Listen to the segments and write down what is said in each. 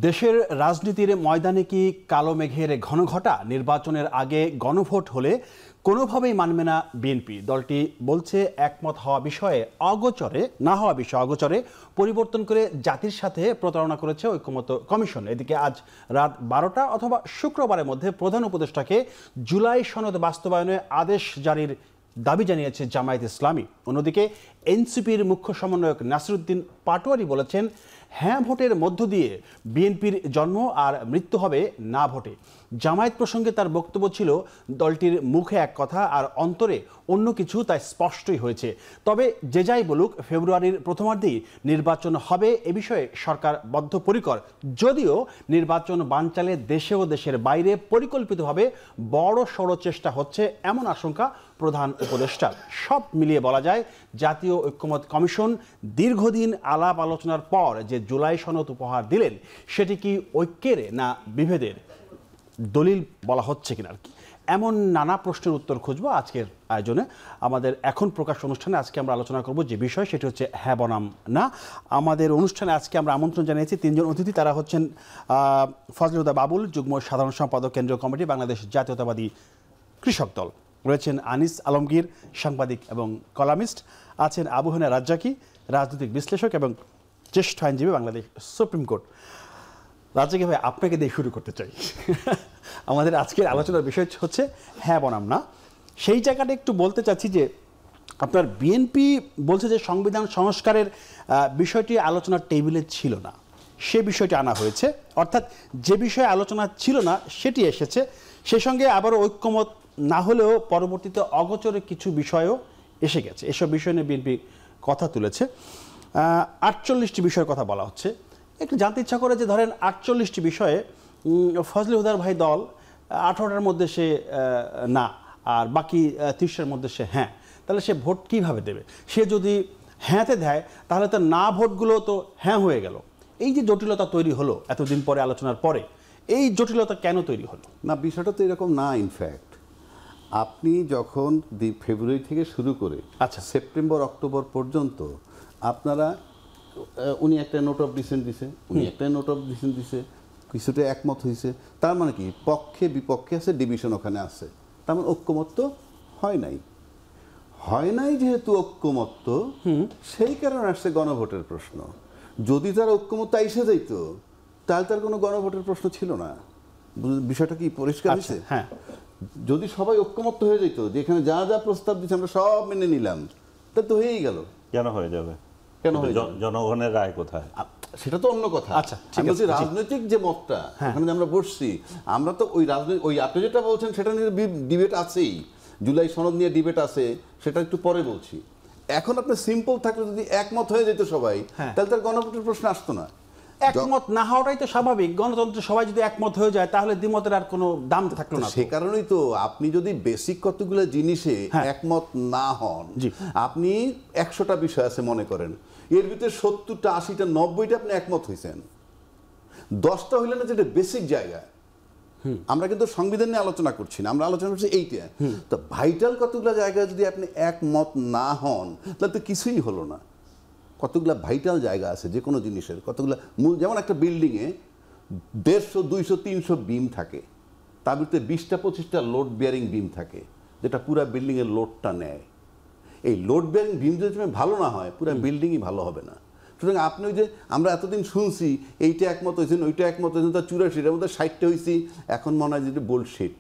দেশের রাজনীতির ময়দানে কি কালো মেঘের ঘন ঘটা? নির্বাচনের আগে গণভোট হলে কোনোভাবেই মানবে না বিএনপি। দলটি বলছে একমত হওয়া বিষয়ে অগোচরে পরিবর্তন করে জাতির সাথে প্রতারণা করেছে ঐক্যমত্য কমিশন। এদিকে আজ রাত 12টা অথবা শুক্রবারের মধ্যে প্রধান উপদেষ্টাকে জুলাই সনদ বাস্তবায়নে আদেশ জারির দাবি জানিয়েছে জামায়াত ইসলামী। অন্যদিকে এনসিপির মুখ্য সমন্বয়ক নাসিরুদ্দিন পাটোয়ারি বলেছেন, হ্যাঁ ভোটের মধ্য দিয়ে বিএনপির জন্ম আর মৃত্যু হবে না ভোটে। জামায়াত প্রসঙ্গে তার বক্তব্য ছিল, দলটির মুখে এক কথা আর অন্তরে অন্য কিছু, তাই স্পষ্টই হয়েছে। তবে যে যাই বলুক, ফেব্রুয়ারির প্রথমার্ধেই নির্বাচন হবে এ বিষয়ে সরকার বদ্ধপরিকর। যদিও নির্বাচন বানচালে দেশে ও দেশের বাইরে পরিকল্পিতভাবে বড় সড় চেষ্টা হচ্ছে এমন আশঙ্কা প্রধান উপদেষ্টার। সব মিলিয়ে বলা যায়, জাতীয় ঐক্যমত কমিশন দীর্ঘদিন আলাপ আলোচনার পর যে জুলাই সনদ উপহার দিলেন, সেটি কি ঐক্যের না বিভেদের দলিল বলা হচ্ছে কিনা আর কি, এমন নানা প্রশ্নের উত্তর খুঁজবো আজকের আয়োজনে। আমাদের এখন প্রকাশ অনুষ্ঠানে আজকে আমরা আলোচনা করব যে বিষয়, সেটি হচ্ছে হ্যাঁ বনাম না। আমাদের অনুষ্ঠানে আজকে আমরা আমন্ত্রণ জানিয়েছি তিনজন অতিথি। তারা হচ্ছেন ফজলে হুদা বাবুল, যুগ্ম সাধারণ সম্পাদক, কেন্দ্রীয় কমিটি, বাংলাদেশ জাতীয়তাবাদী কৃষক দল। রয়েছেন আনিস আলমগীর, সাংবাদিক এবং কলামিস্ট। আছেন আবু হেনা রাজ্জাকি, রাজনৈতিক বিশ্লেষক এবং জ্যেষ্ঠ আইনজীবী, বাংলাদেশ সুপ্রিম কোর্ট। রাজ্জাকি ভাই, আপনাকে দিয়ে শুরু করতে চাই। আমাদের আজকের আলোচনার বিষয় হচ্ছে হ্যাঁ বনাম না। সেই জায়গাটা একটু বলতে চাচ্ছি যে, আপনার বিএনপি বলছে যে সংবিধান সংস্কারের বিষয়টি আলোচনার টেবিলে ছিল না, সে বিষয়টি আনা হয়েছে। অর্থাৎ যে বিষয়ে আলোচনা ছিল না সেটি এসেছে। সেই সঙ্গে আবারও ঐক্যমত না হলেও পরবর্তীতে অগোচরে কিছু বিষয়ও এসে গেছে। এসব বিষয় নিয়ে বিএনপি কথা তুলেছে। 48টি বিষয়ের কথা বলা হচ্ছে। একটু জানতে ইচ্ছা করে যে, ধরেন 48টি বিষয়ে ফজলে হুদার ভাই দল 18টার মধ্যে সে না, আর বাকি 30টার মধ্যে সে হ্যাঁ, তাহলে সে ভোট কিভাবে দেবে? সে যদি হ্যাঁতে দেয় তাহলে তো না ভোটগুলো তো হ্যাঁ হয়ে গেল। এই যে জটিলতা তৈরি হলো এতদিন পরে, আলোচনার পরে, এই জটিলতা কেন তৈরি হলো? না, বিষয়টা তো এরকম না। ইনফ্যাক্ট আপনি যখন ফেব্রুয়ারি থেকে শুরু করে সেপ্টেম্বর অক্টোবর পর্যন্ত আপনারা, উনি একটা নোট অফ ডিসেন্ট দিছে, উনি একটা নোট অফ ডিসেন্ট দিছে, কিছুটা একমত হয়েছে। তার মানে কি, পক্ষে বিপক্ষে আছে, ডিভিশন ওখানে আছে। তার মানে ঐক্যমত্য হয় নাই। যেহেতু ঐক্যমত্য, সেই কারণে আসছে গণভোটের প্রশ্ন। যদি তার ঐক্যমত্য আইসে যাইত, তাহলে তার কোনো গণভোটের প্রশ্ন ছিল না। বিষয়টা কি পরিষ্কার হয়েছে? হ্যাঁ, যদি সবাই ঐক্যমত্য হয়ে যেত, যে এখানে যা যা প্রস্তাব দিচ্ছে আমরা সব মেনে নিলাম, তা তো হয়েই গেল। কেন হয়ে যাবে? জনগণের রায় কোথায়? সেটা তো অন্য কথা। আচ্ছা, রাজনৈতিক যে মতটা ওখানে আমরা বসছি, আমরা তো ওই আপনি যেটা বলছেন সেটা নিয়ে ডিবেট আছেই, জুলাই সনদ নিয়ে ডিবেট আছে, সেটা একটু পরে বলছি। এখন আপনি সিম্পল থাকলে যদি একমত হয়ে যেত সবাই, তাহলে তার গণভোটের প্রশ্ন আসতো না। একমত না হওয়াটাই তো স্বাভাবিক। গণতন্ত্রে সবাই যদি একমত হয়ে যায়, তাহলে দ্বিমতের আর কোনো দাম থাকলো না। সে কারণেই তো আপনি যদি বেসিক কতগুলো জিনিসে একমত না হন, আপনি 100টা বিষয় আছে মনে করেন, এর ভিতরে 70টা 80টা 90টা আপনি একমত হয়েছেন, 10টা হইলে না, যেটা বেসিক জায়গা। আমরা কিন্তু সংবিধান নিয়ে আলোচনা করছি না, আমরা আলোচনা করছি এইটা। তো ভাইটাল কতগুলো জায়গায় যদি আপনি একমত না হন, তাহলে তো কিছুই হলো না। কতগুলো ভাইটাল জায়গা আছে যে কোনো জিনিসের, কতগুলো মূল। যেমন একটা বিল্ডিংয়ে 150, 200, 300 বিম থাকে, তার ভিতরে 20টা 25টা লোড বিয়ারিং বিম থাকে, যেটা পুরো বিল্ডিংয়ের লোডটা নেয়। এই লোড বিয়ারিং বিম যদি ভালো না হয়, পুরো বিল্ডিংই ভালো হবে না। সুতরাং আপনি ওই যে আমরা এতদিন শুনছি এইটা একমত হয়েছেন, ওইটা একমত হয়েছেন, তার 84, এর মধ্যে 60টা হয়েছি, এখন মনে হয় যে বোল্ডশিট,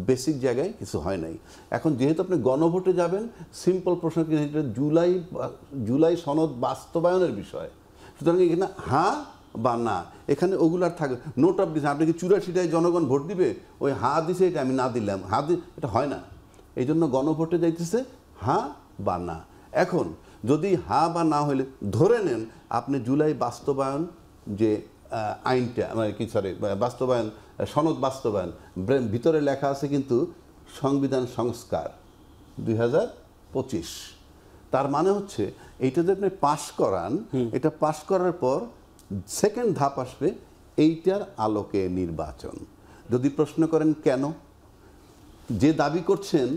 বেসিক জায়গায় কিছু হয় নাই। এখন যেহেতু আপনি গণভোটে যাবেন, সিম্পল প্রশ্ন কিন্তু জুলাই সনদ বাস্তবায়নের বিষয়। সুতরাং এখানে হ্যাঁ বা না, এখানে ওগুলার থাকবে নোট অফ ডিসেন্ট। আপনি কি 84টায় জনগণ ভোট দিবে? ওই হ্যাঁ দিছে, এটা আমি না দিলাম, এটা হয় না। এই জন্য গণভোটে যাইতেছে হ্যাঁ বা না। এখন যদি হ্যাঁ বা না হইলে, ধরে নেন আপনি জুলাই বাস্তবায়ন যে আইনটা, মানে কি বাস্তবায়ন, সনদ বাস্তবায়ন, ভিতরে লেখা আছে কিন্তু সংবিধান সংস্কার 2025। তার মানে হচ্ছে এইটা যদি আপনি পাশ করান, এটা পাশ করার পর সেকেন্ড ধাপ আসবে এইটার আলোকে নির্বাচন। যদি প্রশ্ন করেন কেন, যে দাবি করছেন,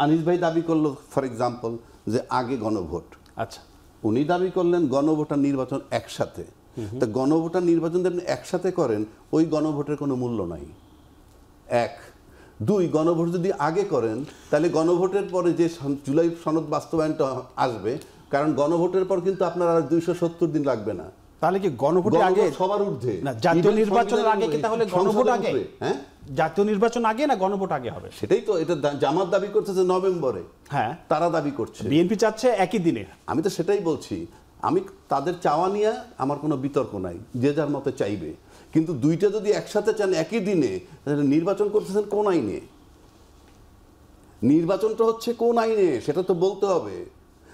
আনিস ভাই দাবি করলো ফর এক্সাম্পল যে আগে গণভোট, আচ্ছা, উনি দাবি করলেন গণভোট আর নির্বাচন একসাথে। তা গণভোট আর নির্বাচন যদি আপনি একসাথে করেন ওই গণভোটের কোনো মূল্য নাই। এক। দুই, গণভোট যদি আগে করেন তাহলে গণভোটের পরে যে জুলাই সনদ বাস্তবায়নটা আসবে, কারণ গণভোটের পর কিন্তু আপনার আর 270 দিন লাগবে না। তাহলে কি গণভোটের আগে সবার ঊর্ধ্বে না, জাতীয় নির্বাচনের আগে কি তাহলে গণভোট আগে? হ্যাঁ, জাতীয় নির্বাচন আগে না গণভোট আগে হবে? সেটাই তো, এটা জামাত দাবি করতেছে নভেম্বরে, হ্যাঁ তারা দাবি করছে, বিএনপি চাচ্ছে একই দিনে। আমি তো সেটাই বলছি, আমি তাদের চাওয়া নিয়ে আমার কোনো বিতর্ক নাই, যে যার মতে চাইবে, কিন্তু দুইটা যদি একসাথে চান একই দিনে, তাহলে নির্বাচন করতেছেন কোন আইনে? নির্বাচনটা হচ্ছে কোন আইনে সেটা তো বলতে হবে,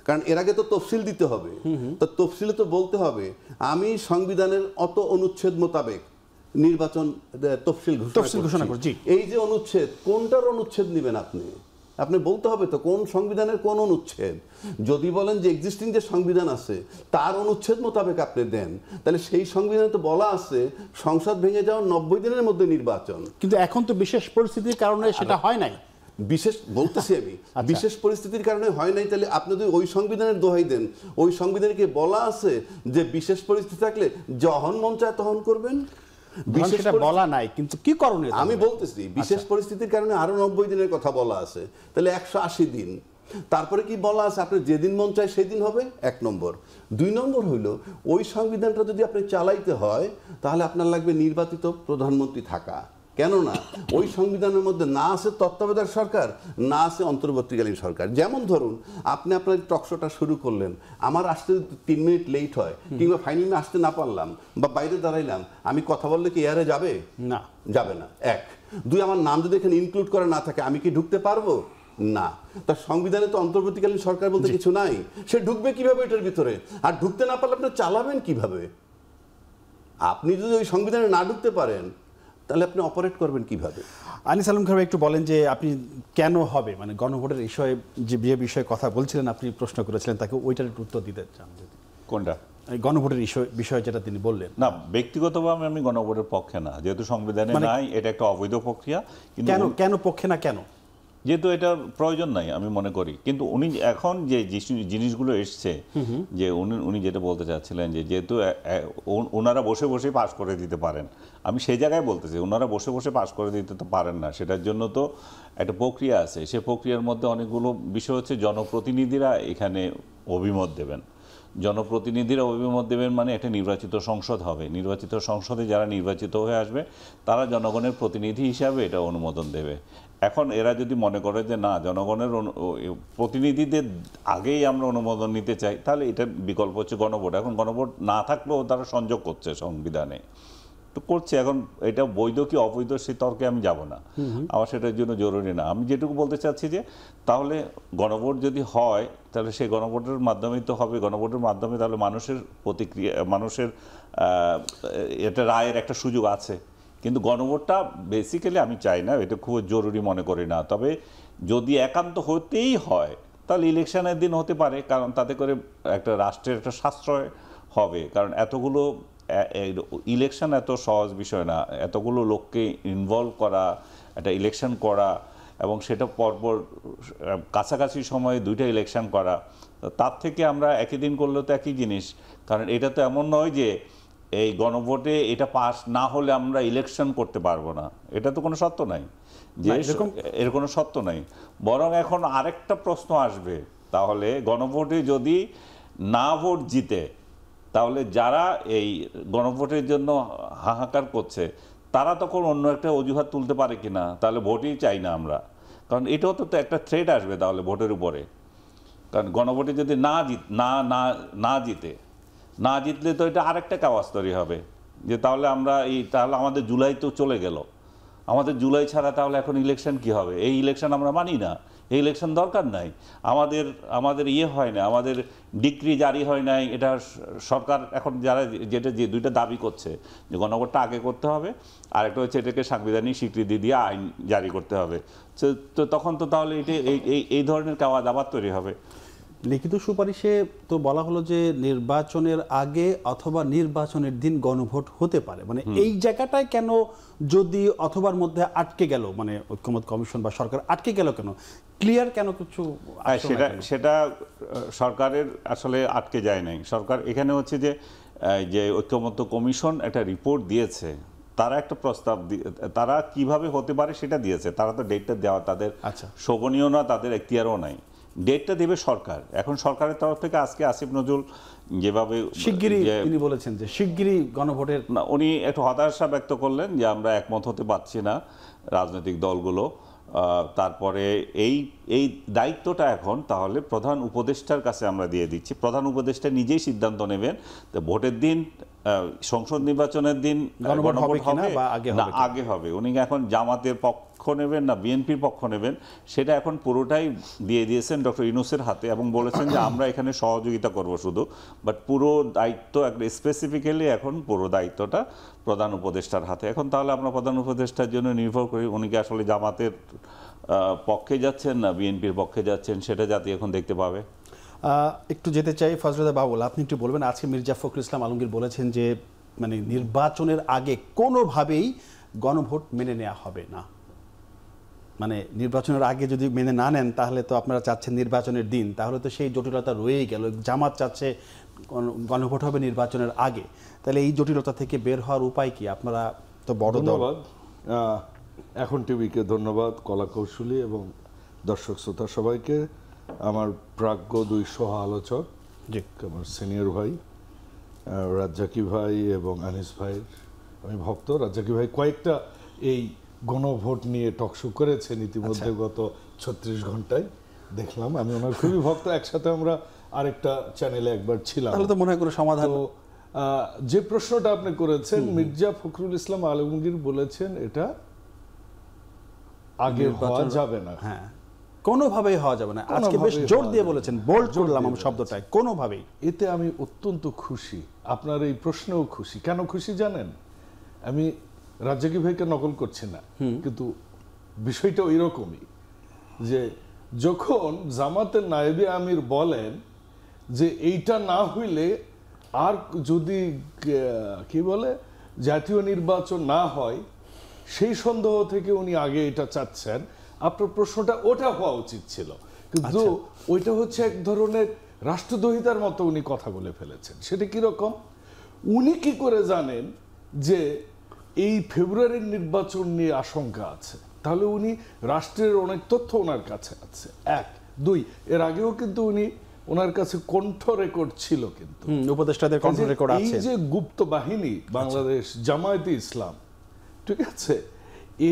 কারণ এর আগে তো তফসিল দিতে হবে। তো তফসিলে তো বলতে হবে আমি সংবিধানের অত অনুচ্ছেদ মোতাবেক নির্বাচন তফসিল ঘোষণা করছি। এই যে অনুচ্ছেদ, কোনটার অনুচ্ছেদ নেবেন আপনি? আপনি বলতে হবে তো কোন সংবিধানের কোন অনুচ্ছেদ। যদি বলেন যে এক্সিস্টিং যে সংবিধান আছে তার অনুচ্ছেদ মোতাবেক আপনি দেন, তাহলে সেই সংবিধানে তো বলা আছে সংসদ ভেঙে যাওয়ার 90 দিনের মধ্যে নির্বাচন। কিন্তু এখন তো বিশেষ পরিস্থিতির কারণে সেটা হয় নাই। বিশেষ বলতেছি আমি, বিশেষ পরিস্থিতির কারণে হয় নাই, তাহলে আপনি যদি ওই সংবিধানের দোহাই দেন, ওই সংবিধানে কি বলা আছে যে বিশেষ পরিস্থিতি থাকলে যখন মন চায় তখন করবেন? সেটা বলা নাই, কিন্তু কি করণীয় আমি বলতেছি বিশেষ পরিস্থিতির কারণে আরো 90 দিনের কথা বলা আছে, তাহলে 180 দিন। তারপরে কি বলা আছে আপনি যেদিন মন চায় সেদিন হবে, 1 নম্বর। 2 নম্বর হইল ওই সংবিধানটা যদি আপনি চালাইতে হয় তাহলে আপনার লাগবে নির্বাচিত প্রধানমন্ত্রী থাকা। কেননা ওই সংবিধানের মধ্যে না আছে তত্ত্বাবধায়ক সরকার, না আছে অন্তর্বর্তীকালীন সরকার। যেমন ধরুন আপনি আপনার টকশোটা শুরু করলেন, আমার আসতে 3 মিনিট লেট হয় কিংবা ফাইনালি আসতে না পারলাম বা বাইরে দাঁড়াইলাম, আমি কথা বললে কি এয়ারে যাবে? না, যাবে না। 1। 2, আমার নাম যদি এখানে ইনক্লুড করা না থাকে আমি কি ঢুকতে পারবো? না। তার সংবিধানে তো অন্তর্বর্তীকালীন সরকার বলতে কিছু নাই, সে ঢুকবে কিভাবে এটার ভিতরে? আর ঢুকতে না পারলে আপনি চালাবেন কিভাবে? আপনি যদি ওই সংবিধানে না ঢুকতে পারেন তাহলে আপনি অপারেট করবেন কিভাবে? আনিস আলম খান একটু বলেন যে আপনি কেন হবে, মানে গণভোটের বিষয়ে যে বিষয়ে কথা বলছিলেন, আপনি প্রশ্ন করেছিলেন তাকে, ওইটার একটু উত্তর দিতে চান যদি। কোনটা? গণভোটের বিষয় যেটা তিনি বললেন। না, ব্যক্তিগতভাবে আমি গণভোটের পক্ষে না, যেহেতু সংবিধানে নাই, এটা একটা অবৈধ প্রক্রিয়া। কিন্তু কেন পক্ষে না? কেন? যেহেতু এটা প্রয়োজন নাই আমি মনে করি। কিন্তু উনি এখন যে জিনিসগুলো এসছে, যে উনি যেটা বলতে চাচ্ছিলেন যে যেহেতু ওনারা বসে বসে পাশ করে দিতে পারেন, আমি সেই জায়গায় বলতেছি ওনারা বসে বসে পাশ করে দিতে তো পারেন না, সেটার জন্য তো একটা প্রক্রিয়া আছে। সে প্রক্রিয়ার মধ্যে অনেকগুলো বিষয় হচ্ছে, জনপ্রতিনিধিরা এখানে অভিমত দেবেন। জনপ্রতিনিধিরা অভিমত দেবেন মানে একটা নির্বাচিত সংসদ হবে, নির্বাচিত সংসদে যারা নির্বাচিত হয়ে আসবে তারা জনগণের প্রতিনিধি হিসাবে এটা অনুমোদন দেবে। এখন এরা যদি মনে করে যে না, জনগণের প্রতিনিধিদের আগেই আমরা অনুমোদন নিতে চাই, তাহলে এটা বিকল্প হচ্ছে গণভোট। এখন গণভোট না থাকলেও তারা সংযোগ করছে সংবিধানে, তো করছে। এখন এটা বৈধ কি অবৈধ সে তর্কে আমি যাব না, আমার সেটার জন্য জরুরি না। আমি যেটুকু বলতে চাচ্ছি যে তাহলে গণভোট যদি হয় তাহলে সেই গণভোটের মাধ্যমেই তো হবে। গণভোটের মাধ্যমে তাহলে মানুষের প্রতিক্রিয়া, মানুষের এটা রায়ের একটা সুযোগ আছে। কিন্তু গণভোটটা বেসিক্যালি আমি চাই না, এটা খুব জরুরি মনে করি না। তবে যদি একান্ত হতেই হয় তাহলে ইলেকশনের দিন হতে পারে, কারণ তাতে করে একটা রাষ্ট্রের একটা সাশ্রয় হবে। কারণ এতগুলো ইলেকশন এত সহজ বিষয় না, এতগুলো লোককে ইনভলভ করা, একটা ইলেকশন করা এবং সেটা পরপর কাছাকাছি সময়ে 2টা ইলেকশন করা, তার থেকে আমরা একই দিন করলে তো একই জিনিস। কারণ এটা তো এমন নয় যে এই গণভোটে এটা পাস না হলে আমরা ইলেকশন করতে পারবো না, এটা তো কোনো সত্য নাই, যে এর কোনো সত্য নাই। বরং এখন আরেকটা প্রশ্ন আসবে, তাহলে গণভোটে যদি না ভোট জিতে তাহলে যারা এই গণভোটের জন্য হাহাকার করছে তারা তখন অন্য একটা অজুহাত তুলতে পারে কিনা, তাহলে ভোটই চাই না আমরা। কারণ এটাও তো একটা থ্রেট আসবে তাহলে ভোটের উপরে। কারণ গণভোটে যদি না জিতলে তো এটা আরেকটা কাওয়াজ তৈরি হবে যে তাহলে আমরা তাহলে আমাদের জুলাই তো চলে গেল, আমাদের জুলাই ছাড়া তাহলে এখন ইলেকশন কি হবে? এই ইলেকশন আমরা মানি না, এই ইলেকশন দরকার নাই, আমাদের হয় না, আমাদের ডিক্রি জারি হয় নাই। এটা সরকার এখন যে 2টা দাবি করছে যে গণভোটটা আগে করতে হবে, আর একটা হচ্ছে এটাকে সাংবিধানিক স্বীকৃতি দিয়ে আইন জারি করতে হবে। তো তখন তো তাহলে এই ধরনের কাওয়াজ আবার তৈরি হবে। লিখিত সুপারিশে তো বলা হলো যে নির্বাচনের আগে অথবা নির্বাচনের দিন গণভোট হতে পারে, মানে এই জায়গাটায় কেন যদি অথবার মধ্যে আটকে গেল, মানে ঐক্যমত কমিশন বা সরকার আটকে গেল কেন? ক্লিয়ার কেন কিছু? সেটা সরকারের আসলে আটকে যায় নাই। সরকার এখানে হচ্ছে যে যে ঐক্যমত্য কমিশন একটা রিপোর্ট দিয়েছে, তারা একটা প্রস্তাব তারা কিভাবে হতে পারে সেটা দিয়েছে। তারা তো ডেটটা দেওয়া তাদের শোভনীয় না, তাদের এখতিয়ারও নাই। ডেটটা দেবে সরকার। এখন সরকারের তরফ থেকে আজকে আসিফ নজরুল যেভাবে শিগগিরই তিনি বলেছেন যে শিগগিরই গণভোটের, না, উনি একটু হতাশা ব্যক্ত করলেন যে আমরা একমত হতে পারছি না রাজনৈতিক দলগুলো। তারপরে এই দায়িত্বটা এখন তাহলে প্রধান উপদেষ্টার কাছে আমরা দিয়ে দিচ্ছি। প্রধান উপদেষ্টা নিজেই সিদ্ধান্ত নেবেন তো ভোটের দিন, সংসদ নির্বাচনের দিন গণভোট হবে না আগে হবে। উনি এখন জামাতের পক্ষ নেবেন না বিএনপির পক্ষ নেবেন সেটা এখন পুরোটাই দিয়ে দিয়েছেন ডক্টর ইউনূসের হাতে এবং বলেছেন যে আমরা এখানে সহযোগিতা করব শুধু, বাট পুরো দায়িত্ব একটা স্পেসিফিক্যালি এখন পুরো দায়িত্বটা প্রধান উপদেষ্টার হাতে। এখন তাহলে আমরা প্রধান উপদেষ্টার জন্য নির্ভর করি উনি কি আসলে জামাতের পক্ষে যাচ্ছেন না বিএনপির পক্ষে যাচ্ছেন, সেটা জাতি এখন দেখতে পাবে। একটু যেতে চাই ফজলুদ্দিন বাবুল, আপনি একটু বলবেন। আজকে মির্জা ফখরুল ইসলাম আলমগীর বলেছেন যে মানে নির্বাচনের আগে কোনোভাবেই গণভোট মেনে নেওয়া হবে না। মানে নির্বাচনের আগে যদি মেনে না নেন তাহলে তো আপনারা চাচ্ছেন নির্বাচনের দিন, তাহলে তো সেই জটিলতা রয়েই গেল। জামাত চাচ্ছে গণভোট হবে নির্বাচনের আগে, তাহলে এই জটিলতা থেকে বের হওয়ার উপায় কি? আপনারা তো বড় দল। ধন্যবাদ এখন টিভিকে, ধন্যবাদ কলা কৌশলী এবং দর্শক শ্রোতা সবাইকে। আমার প্রাজ্ঞ দুই সহ আলোচক, আমার সিনিয়র ভাই রাজ্জাকি ভাই এবং আনিস ভাইয়ের আমি ভক্ত। রাজ্জাকি ভাই কয়েকটা এই গণভোট নিয়ে টকশো করেছেন ইতিমধ্যে গত 36 ঘন্টায় দেখলাম। আমি ওনার খুবই ভক্ত। একসাথে আমরা আরেকটা চ্যানেলে একবার ছিলাম। তাহলে তো মনে হয় কোনো সমাধান। যে প্রশ্নটা আপনি করেছেন, মির্জা ফখরুল ইসলাম আলমগীর বলেছেন এটা আগে হওয়া যাবে না। হ্যাঁ, কোনোভাবেই হওয়া যাবে না। আজকে বেশ জোর দিয়ে বলেছেন, বোল্ড করলাম আমি শব্দটায়, কোনোভাবেই। এতে আমি অত্যন্ত খুশি। আপনার এই প্রশ্নেও খুশি। কেন খুশি জানেন? আমি রাজ্জাকি ভাইকে নকল করছি না, কিন্তু বিষয়টা ওই রকমই যে যখন জামাতের নায়েবে আমির বলেন যে এইটা না হইলে আর যদি কি বলে জাতীয় নির্বাচন না হয়, সেই সন্দেহ থেকে উনি আগে এটা চাচ্ছেন। আপনার প্রশ্নটা ওটা হওয়া উচিত ছিল, কিন্তু ওইটা হচ্ছে এক ধরনের রাষ্ট্রদ্রোহিতার মতো উনি কথা বলে ফেলেছেন। সেটা কিরকম? উনি কি করে জানেন যে এই ফেব্রুয়ারির নির্বাচন নিয়ে আশঙ্কা আছে? তাহলে উনি রাষ্ট্রের অনেক তথ্য ওনার কাছে আছে, এক। দুই, এর আগেও কিন্তু উনি ওনার কাছে কণ্ঠ রেকর্ড ছিল, কিন্তু উপদেষ্টাদের কণ্ঠ রেকর্ড আছে। এই যে গুপ্ত বাহিনী বাংলাদেশ জামায়াতে ইসলাম, ঠিক আছে,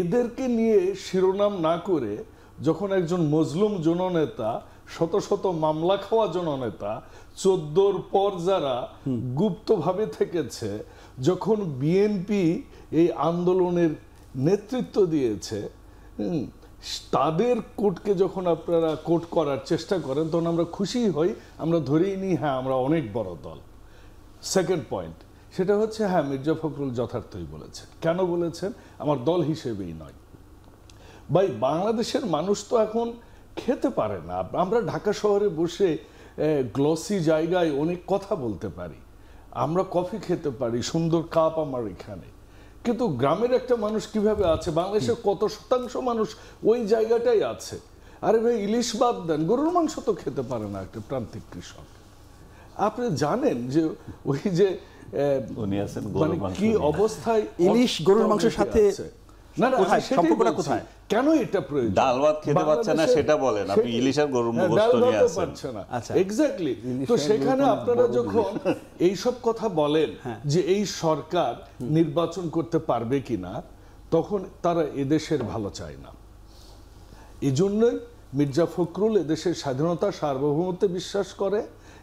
এদেরকে নিয়ে শিরোনাম না করে যখন একজন মজলুম জননেতা, শত শত মামলা খাওয়া জননেতা, 14 পর যারা গুপ্তভাবে থেকেছে, যখন বিএনপি এই আন্দোলনের নেতৃত্ব দিয়েছে, তাদের কোর্টকে যখন আপনারা কোর্ট করার চেষ্টা করেন তখন আমরা খুশি হই, আমরা ধরেই নিই হ্যাঁ আমরা অনেক বড় দল। সেকেন্ড পয়েন্ট সেটা হচ্ছে হ্যাঁ মির্জা ফখরুল যথার্থই বলেছেন। কেন বলেছেন? আমার দল হিসেবেই নয় ভাই, বাংলাদেশের মানুষ তো এখন খেতে পারে না। আমরা ঢাকা শহরে বসে গ্লসি জায়গায় অনেক কথা বলতে পারি, আমরা কফি খেতে পারি, সুন্দর কাপ আমার এখানে, কিন্তু গ্রামের একটা মানুষ কিভাবে আছে? বাংলাদেশের কত শতাংশ মানুষ ওই জায়গাটাই আছে। আরে ভাই, ইলিশ বাদ দেন, গরুর মাংস তো খেতে পারে না একটা প্রান্তিক কৃষক। আপনি জানেন যে ওই যে মানে কি অবস্থায় ইলিশ গরুর মাংসের সাথে সম্পর্কটা কোথায়? কেন এটা প্রয়োজন? ডাল ভাত খেতে পারছে না সেটা বলেন আপনি, ইলিশ আর গরুর গোশত নিয়ে আসছেন। আচ্ছা, এক্স্যাক্টলি। তো সেখানে আপনারা যখন এই সব কথা বলেন যে এই সরকার নির্বাচন করতে পারবে কিনা, তখন তারা এদেশের ভালো চায় না। এজন্যই মির্জা ফখরুল এদেশের স্বাধীনতা সার্বভৌমত্বে বিশ্বাস করে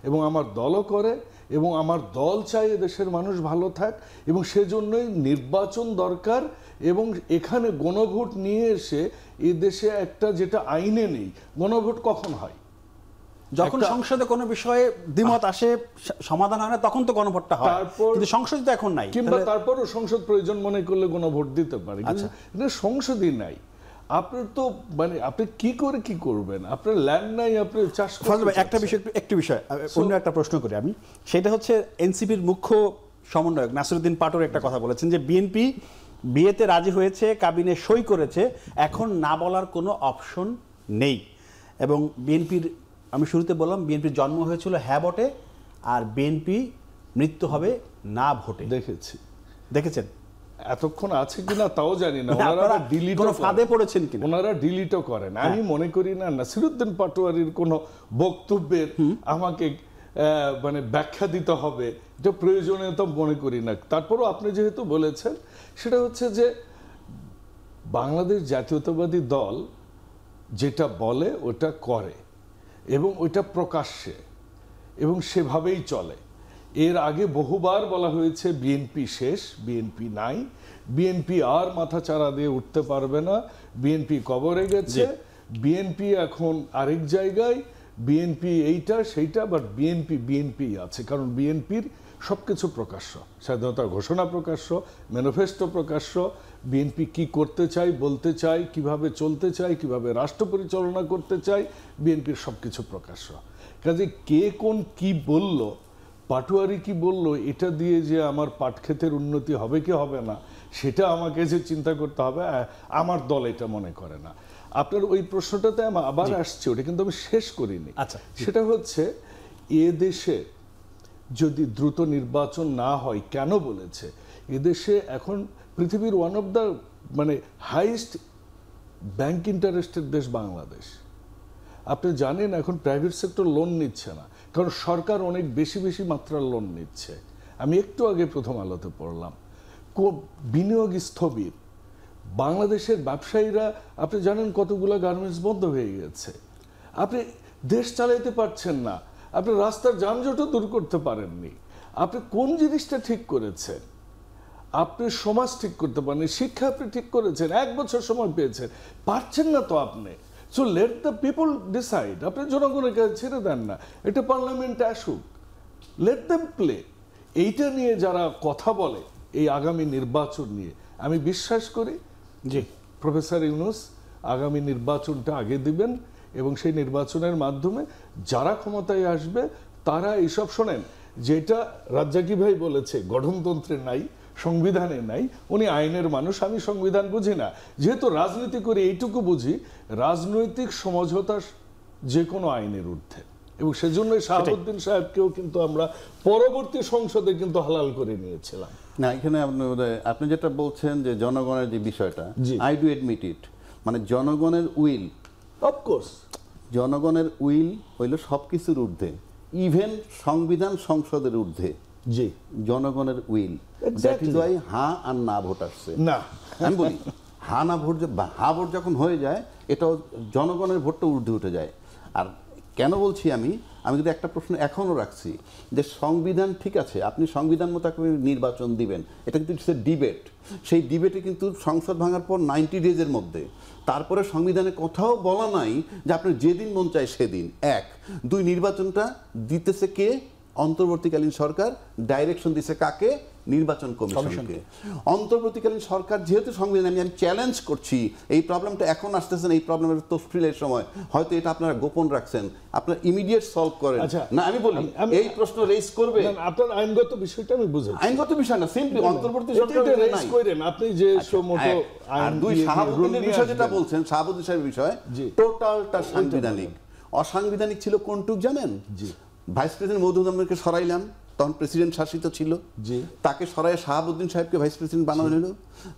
এবং আমার দলও করে, এবং আমার দল চাই এদেশের মানুষ ভালো থাক, এবং সেজন্যই নির্বাচন দরকার। এবং এখানে গণভোট নিয়ে এসে এই দেশে একটা যেটা আইনে নেই, গণভোট কখন হয়? যখন সংসদে কোনো বিষয়ে দ্বিমত আসে, সমাধান হয় না, তখন তো গণভোটটা হয়, কিন্তু সংসদ তো এখন নাই। কিংবা তারপরও সংসদ প্রয়োজন মনে করলে গণভোট দিতে পারে, কিন্তু সংসদই নাই। আপনার তো মানে আপনি কি করে কি করবেন? আপনার ল্যান্ড নাই, আপনি চাষ করবেন। একটি বিষয় অন্য একটা প্রশ্ন করি আমি, সেটা হচ্ছে এনসিপির মুখ্য সমন্বয়ক নাসিরউদ্দিন পাটোর একটা কথা বলেছেন যে বিএনপি বিয়েতে রাজি হয়েছে, কাবিনে সই করেছে, এখন না বলার কোনো অপশন নেই। এবং বিএনপির, আমি শুরুতে বললাম বিএনপির জন্ম হয়েছিল হ্যাঁ বটে, আর বিএনপি মৃত্যু হবে না ভোটে। দেখেছেন এতক্ষণ আছে কিনা তাও জানি না, আপনারা কোনো ফাঁদে পড়েছেন কিনা ওনারা ডিলিটও করেন। আমি মনে করি না নাসিরউদ্দিন পাটোয়ারির কোনো বক্তব্যের আমাকে মানে ব্যাখ্যা দিতে হবে, এটা প্রয়োজনীয়তা মনে করি না। তারপরও আপনি যেহেতু বলেছেন, সেটা হচ্ছে যে বাংলাদেশ জাতীয়তাবাদী দল যেটা বলে ওটা করে এবং ওইটা প্রকাশ্যে এবং সেভাবেই চলে। এর আগে বহুবার বলা হয়েছে বিএনপি শেষ, বিএনপি নাই, বিএনপি আর মাথা চারা দিয়ে উঠতে পারবে না, বিএনপি কবরে গেছে, বিএনপি এখন আরেক জায়গায়, বিএনপি এইটা সেইটা, বাট বিএনপি আছে। কারণ বিএনপির সবকিছু প্রকাশ্য, স্বাধীনতা ঘোষণা প্রকাশ্য, ম্যানিফেস্টো প্রকাশ্য, বিএনপি কি করতে চাই, বলতে চাই, কিভাবে চলতে চাই, কিভাবে রাষ্ট্র পরিচালনা করতে চাই, বিএনপির সবকিছু প্রকাশ্য। কাজে কে কোন কি বলল, পাটোয়ারি কি বলল, এটা দিয়ে যে আমার পাটক্ষেতের উন্নতি হবে কি হবে না সেটা আমাকে যে চিন্তা করতে হবে, আমার দল এটা মনে করে না। আপনার ওই প্রশ্নটাতে আমি আবার আসছি, ওটা কিন্তু আমি শেষ করিনি। আচ্ছা, সেটা হচ্ছে এ দেশে যদি দ্রুত নির্বাচন না হয়, কেন বলেছে, এদেশে এখন পৃথিবীর ওয়ান অফ দ্য মানে হাইয়েস্ট ব্যাংক ইন্টারেস্টের দেশ বাংলাদেশ। আপনি জানেন এখন প্রাইভেট সেক্টর লোন নিচ্ছে না, কারণ সরকার অনেক বেশি মাত্রার লোন নিচ্ছে। আমি একটু আগে প্রথম আলোতে পড়লাম বিনিয়োগ স্থবির। বাংলাদেশের ব্যবসায়ীরা, আপনি জানেন কতগুলো গার্মেন্টস বন্ধ হয়ে গেছে, আপনি দেশ চালাইতে পারছেন না, আপনি রাস্তার যানজটও দূর করতে পারেননি। আপনি কোন জিনিসটা ঠিক করেছেন? আপনি সমাজ ঠিক করতে পারেন, শিক্ষা আপনি ঠিক করেছেন, 1 বছর সময় পেয়েছেন, পারছেন না তো আপনি। So late the people decide. আপনি জনগণের কাছে ছেড়ে দেন না, এটা পার্লামেন্টে আসুক, লেট দেম প্লে। এইটা নিয়ে যারা কথা বলে এই আগামী নির্বাচন নিয়ে, আমি বিশ্বাস করি যে প্রফেসর ইউনূস আগামী নির্বাচনটা আগে দিবেন এবং সেই নির্বাচনের মাধ্যমে যারা ক্ষমতায় আসবে তারা এইসব, শোনেন যেটা রাজ্জাকি ভাই বলেছে, গঠনতন্ত্রে নাই, সংবিধানে নাই, উনি আইনের মানুষ, আমি সংবিধান বুঝি না, যেহেতু রাজনীতি করে এইটুকু বুঝি, রাজনৈতিক সমঝোতা যে কোনো আইনের ঊর্ধ্বে। এবং সেজন্য শাহাবুদ্দিন সাহেবকেও কিন্তু আমরা পরবর্তী সংসদে কিন্তু হালাল করে নিয়েছিলাম। না, এখানে আপনি যেটা বলছেন যে জনগণের যে বিষয়টা, আই ডু এডমিট ইট, মানে জনগণের উইল, অফকোর্স জনগণের উইল হইল সবকিছুর ঊর্ধ্বে, ইভেন সংবিধান সংসদের ঊর্ধ্বে। জি, জনগণের উইল, দ্যাট ইজ ওয়াই হা আর না ভোট আসছে। না, আমি বলি হা না ভোট, হা ভোট যখন হয়ে যায়, এটাও জনগণের ভোটটা ঊর্ধ্বে উঠে যায়। আর কেন বলছি আমি যদি একটা প্রশ্ন এখনও রাখছি, যে সংবিধান ঠিক আছে, আপনি সংবিধান মোতাবেক নির্বাচন দিবেন, এটা কিন্তু ইটস এ ডিবেট। সেই ডিবেটে কিন্তু সংসদ ভাঙার পর 90 ডেজের মধ্যে, তারপরে সংবিধানে কোথাও বলা নাই যে আপনার যেদিন মন চায় সেদিন। 1, 2, নির্বাচনটা দিতেছে কে? অন্তর্বর্তীকালীন সরকার। ডাইরেকশন দিছে কাকে? নির্বাচন কমিশনকে। অন্তর্বর্তীকালীন সরকার যেহেতু সংবিধান, আমি চ্যালেঞ্জ করছি, এই প্রবলেমটা এখন আসতেছেন, এই প্রবলেমের তফসিলের সময় হয়তো এটা আপনারা গোপন রাখছেন, আপনারা ইমিডিয়েট সলভ করেন না। আমি বলি এই প্রশ্ন রেজ করবে, আপনার আইনগত বিষয়টা আমি বুঝাচ্ছি, আইনগত বিষয় না, সিম্পলি অন্তর্বর্তী সরকার রেজ করেন আপনি যে সমতো আর 2, শাহাবুদ্দিনের বিষয় যেটা বলছেন, শাহাবুদ্দিন সাহেবের বিষয় টোটালটা সাংবিধানিক। অসাংবিধানিক ছিল কোনটুক জানেন? জি, ভাইস প্রেসিডেন্ট মওদুদ আহমদকে সরাইলাম, তখন প্রেসিডেন্ট শাসিত ছিল, তাকে সরাই শাহাবুদ্দিন সাহেবকে ভাইস প্রেসিডেন্ট বানানো হলো।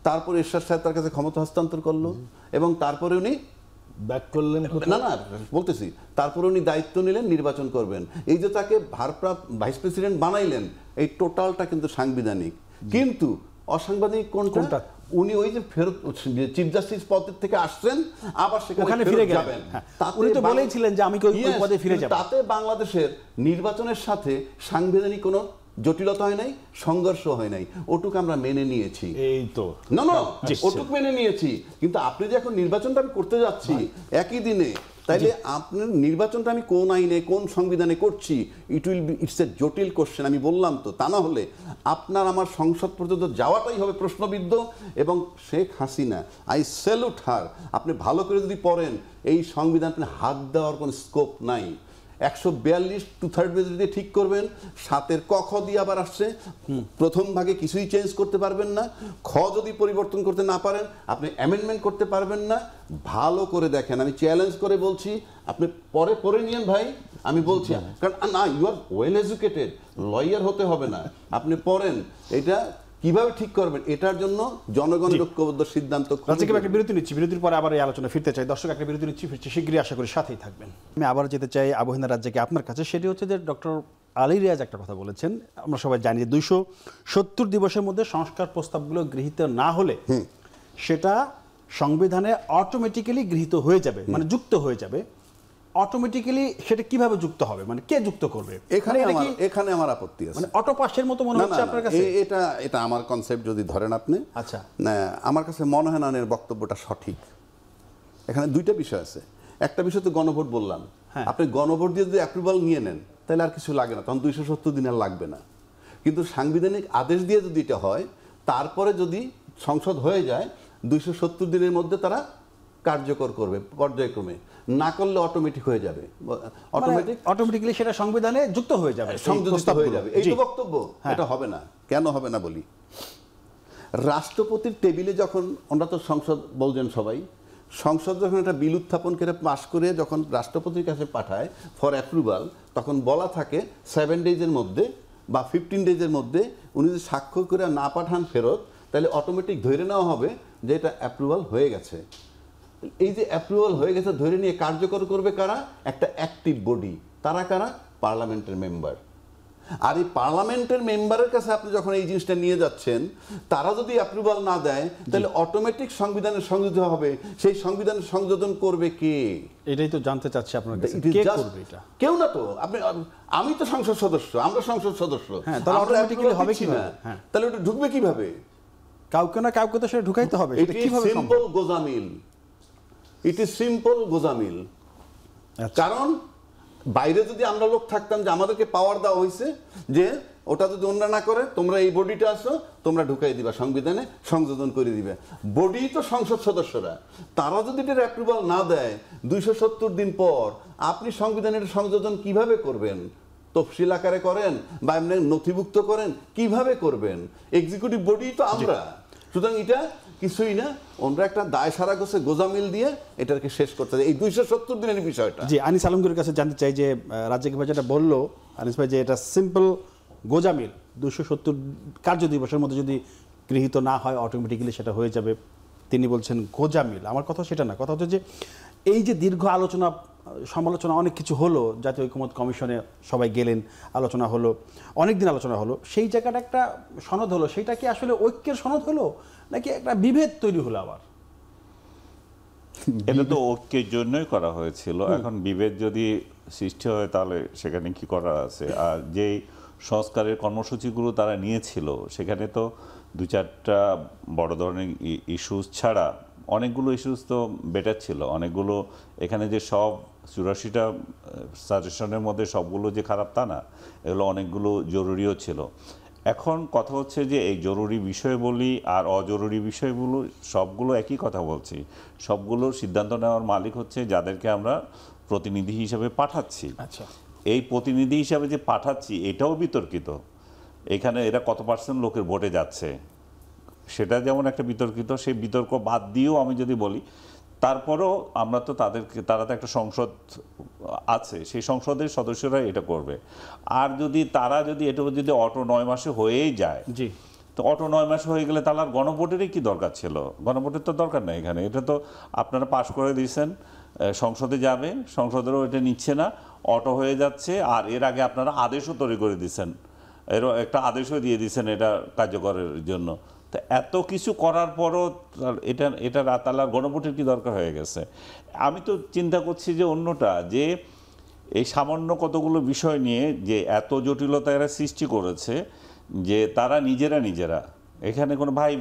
তারপর এরশাদ সাহেব তার কাছে ক্ষমতা হস্তান্তর করলো এবং তারপরে উনি ব্যাক করলেন। না বলতেছি, তারপরে উনি দায়িত্ব নিলেন নির্বাচন করবেন। এই যে তাকে ভারপ্রাপ্ত ভাইস প্রেসিডেন্ট বানাইলেন, এই টোটালটা কিন্তু সাংবিধানিক। কিন্তু অসাংবিধানিক কোনটা? উনি ওই যে ফেরত চিফ জাস্টিস পদের থেকে আসছেন, আবার সেখানে ফিরে যাবেন। উনি তো বলেইছিলেন যে আমি ওই পদে ফিরে যাব। তাতে বাংলাদেশের নির্বাচনের সাথে সাংবিধানিক কোনো জটিলতা হয় নাই, সংঘর্ষ হয় নাই, ওটুক আমরা মেনে নিয়েছি। এই তো না ওটুক মেনে নিয়েছি। কিন্তু আপনি যে এখন নির্বাচনটা আমি করতে যাচ্ছি একই দিনে, তাইলে আপনার নির্বাচনটা আমি কোন আইনে কোন সংবিধানে করছি, ইটস এ জটিল কোশ্চেন। আমি বললাম তো, তা না হলে আপনার আমার সংসদ পর্যন্ত যাওয়াটাই হবে প্রশ্নবিদ্ধ। এবং শেখ হাসিনা, আই স্যালুট হার, আপনি ভালো করে যদি পড়েন এই সংবিধান, হাত দেওয়ার কোনো স্কোপ নাই। 142 2/3 পেজ দিয়ে ঠিক করবেন, 7-এর ক খ দিয়ে আবার আসছে, প্রথম ভাগে কিছুই চেঞ্জ করতে পারবেন না, খ যদি পরিবর্তন করতে না পারেন আপনি অ্যামেন্ডমেন্ট করতে পারবেন না। ভালো করে দেখেন, আমি চ্যালেঞ্জ করে বলছি, আপনি পরে নিয়েন ভাই, আমি বলছি, কারণ না, you are well educated, lawyer হতে হবে না, আপনি পড়েন এটা কিভাবে ঠিক করবেন, এটার জন্য জনগণের ঐক্যবদ্ধ সিদ্ধান্ত। একটা বিরতি নিচ্ছি, বিরতির পরে আবার এই আলোচনা ফিরতে চাই। দর্শক, একটা বিরতি নিচ্ছি, ফিরছি শীঘ্রই, আশা করি সাথেই থাকবেন। আমি আবার যেতে চাই আবু হিনা রাজ্জাকি আপনার কাছে। সেটি হচ্ছে যে ডক্টর আলী রিয়াজ একটা কথা বলেছেন, আমরা সবাই জানি যে 270 দিবসের মধ্যে সংস্কার প্রস্তাবগুলো গৃহীত না হলে সেটা সংবিধানে অটোমেটিক্যালি গৃহীত হয়ে যাবে, মানে যুক্ত হয়ে যাবে। অটোমেটিক্যালি সেটা কিভাবে যুক্ত হবে, মানে কে যুক্ত করবে? এখানে আমার আপত্তি আছে। মানে অটো পাসের মতো মনে হচ্ছে আপনার কাছে? এটা আমার কনসেপ্ট যদি ধরেন আপনি, আচ্ছা, আমার কাছে মনে হয় না এর বক্তব্যটা সঠিক। এখানে দুইটা বিষয় আছে। একটা বিষয় তো গণভোট বললাম, আপনি গণভোট দিয়ে যদি অ্যাপ্রুভাল নিয়ে নেন তাহলে আর কিছু লাগে না, তখন 270 দিন আর লাগবে না। কিন্তু সাংবিধানিক আদেশ দিয়ে যদি এটা হয়, তারপরে যদি সংসদ হয়ে যায় 270 দিনের মধ্যে তারা কার্যকর করবে পর্যায়ক্রমে, না করলে অটোমেটিক হয়ে যাবে, অটোমেটিক্যালি সেটা সংবিধানে যুক্ত হয়ে যাবে, সংযোজিত হয়ে যাবে। এই তো বক্তব্য। এটা হবে না। কেন হবে না বলি, রাষ্ট্রপতির টেবিলে যখন, ওনারা তো সংসদ বলছেন সবাই, সংসদ যখন একটা বিল উত্থাপন করে পাশ করে যখন রাষ্ট্রপতির কাছে পাঠায় ফর অ্যাপ্রুভাল, তখন বলা থাকে 7 ডেজের মধ্যে বা 15 ডেজের মধ্যে উনি যদি স্বাক্ষর করে না পাঠান ফেরত, তাহলে অটোমেটিক ধরে নেওয়া হবে যে এটা অ্যাপ্রুভাল হয়ে গেছে। এই যে অ্যাপ্রুভাল হয়ে গেছে ধরে নিয়ে কার্যকর করবে কারা? একটা অ্যাক্টিভ বডি। তারা কারা? পার্লামেন্টের মেম্বার। আর এই পার্লামেন্টের মেম্বারের কাছে আপনি যখন এই জিনিসটা নিয়ে যাচ্ছেন, তারা যদি অ্যাপ্রুভাল না দেয় তাহলে অটোমেটিক সংবিধানের সংযোজন হবে। সেই সংবিধানের সংযোজন করবে কে? এটাই তো জানতে চাচ্ছি আপনার কাছে, কে করবে এটা? কেউ না তো। আপনি, আমি তো সংসদ সদস্য, আমরা সংসদ সদস্য, তাহলে অটোমেটিক্যালি হবে কিভাবে? তাহলে ওটা ঢুকবে কিভাবে? কাউকে না কাউকে তো সেটা ঢুকাইতে হবে। এটা কিভাবে? সিম্পল গোজামিল। ইট ইজ সিম্পল গোজামিল। কারণ বাইরে যদি আমরা লোক থাকতাম যে আমাদেরকে পাওয়ার দেওয়া হয়েছে যে ওটা যদি অন্যরা না করে, তোমরা এই বডিটা আসো, তোমরা ঢুকাই দিবা সংবিধানে, সংযোজন করে দিবে। বডি তো সংসদ সদস্যরা, তারা যদি এটার অ্যাপ্রুভাল না দেয় 270 দিন পর, আপনি সংবিধানের সংযোজন কিভাবে করবেন? তফসিল আকারে করেন বা এমনি নথিভুক্ত করেন, কিভাবে করবেন? এক্সিকিউটিভ বডি তো আমরা। সুতরাং এটা কিছুই না, ওনারা একটা দায় সারা করছে গোজামিল দিয়ে এটাকে শেষ করতে হবে, এই 270 দিনের বিষয়টা। জি, আনিস আলমগীরের কাছে জানতে চাই যে রাজ্জাকি ভাই যেটা বললো, আনিস ভাই, যে এটা সিম্পল গোজামিল, 270 কার্য দিবসের মধ্যে যদি গৃহীত না হয় অটোমেটিক্যালি সেটা হয়ে যাবে, তিনি বলছেন গোজামিল। আমার কথা সেটা না, কথা হচ্ছে যে এই যে দীর্ঘ আলোচনা সমালোচনা অনেক কিছু হলো, জাতীয় ঐকমত্য কমিশনে সবাই গেলেন, আলোচনা হলো, অনেক দিন আলোচনা হলো, সেই জায়গাটা একটা সনদ হলো, সেটা কি আসলে ঐক্যের সনদ হলো নাকি একটা বিভেদ তৈরি হলো? আবার এটা তো ঐক্যের জন্যই করা হয়েছিল। এখন বিভেদ যদি সৃষ্টি হয় তাহলে সেখানে কি করা আছে? আর যেই সংস্কারের কর্মসূচিগুলো তারা নিয়েছিল সেখানে তো 2-4টা বড় ধরনের ইস্যুস ছাড়া অনেকগুলো ইস্যুস তো বেটার ছিল। অনেকগুলো, এখানে যে সব 84টা সাজেশনের মধ্যে সবগুলো যে খারাপ তা না, এগুলো অনেকগুলো জরুরিও ছিল। এখন কথা হচ্ছে যে এই জরুরি বিষয় বলি আর অজরুরি বিষয়গুলো সবগুলো একই কথা বলছি। সবগুলো সিদ্ধান্ত নেওয়ার মালিক হচ্ছে যাদেরকে আমরা প্রতিনিধি হিসেবে পাঠাচ্ছি। আচ্ছা, এই প্রতিনিধি হিসাবে যে পাঠাচ্ছি এটাও বিতর্কিত। এখানে এরা কত % লোকের ভোটে যাচ্ছে সেটা যেমন একটা বিতর্কিত। সেই বিতর্ক বাদ দিয়েও আমি যদি বলি, তারপরেও আমরা তো তারা তো একটা সংসদ আছে, সেই সংসদের সদস্যরা এটা করবে। আর যদি তারা যদি এটা যদি অটো 9 মাসে হয়েই যায়, জি, তো অটো 9 মাসে হয়ে গেলে তাহলে আর গণভোটেরই কি দরকার ছিল? গণভোটের তো দরকার নেই এখানে। এটা তো আপনারা পাশ করে দিয়েছেন, সংসদে যাবে, সংসদেরও এটা নিচ্ছে না, অটো হয়ে যাচ্ছে। আর এর আগে আপনারা আদেশও তৈরি করে দিয়েছেন, এরও একটা আদেশও দিয়ে দিয়েছেন এটা কার্যকরের জন্য। তো এত কিছু করার পরও এটা তাহলে গণভোটের কি দরকার হয়ে গেছে? আমি তো চিন্তা করছি যে অন্যটা, যে এই সামান্য কতগুলো বিষয় নিয়ে যে এত জটিলতা এরা সৃষ্টি করেছে, যে তারা নিজেরা এখানে কোনো ভাই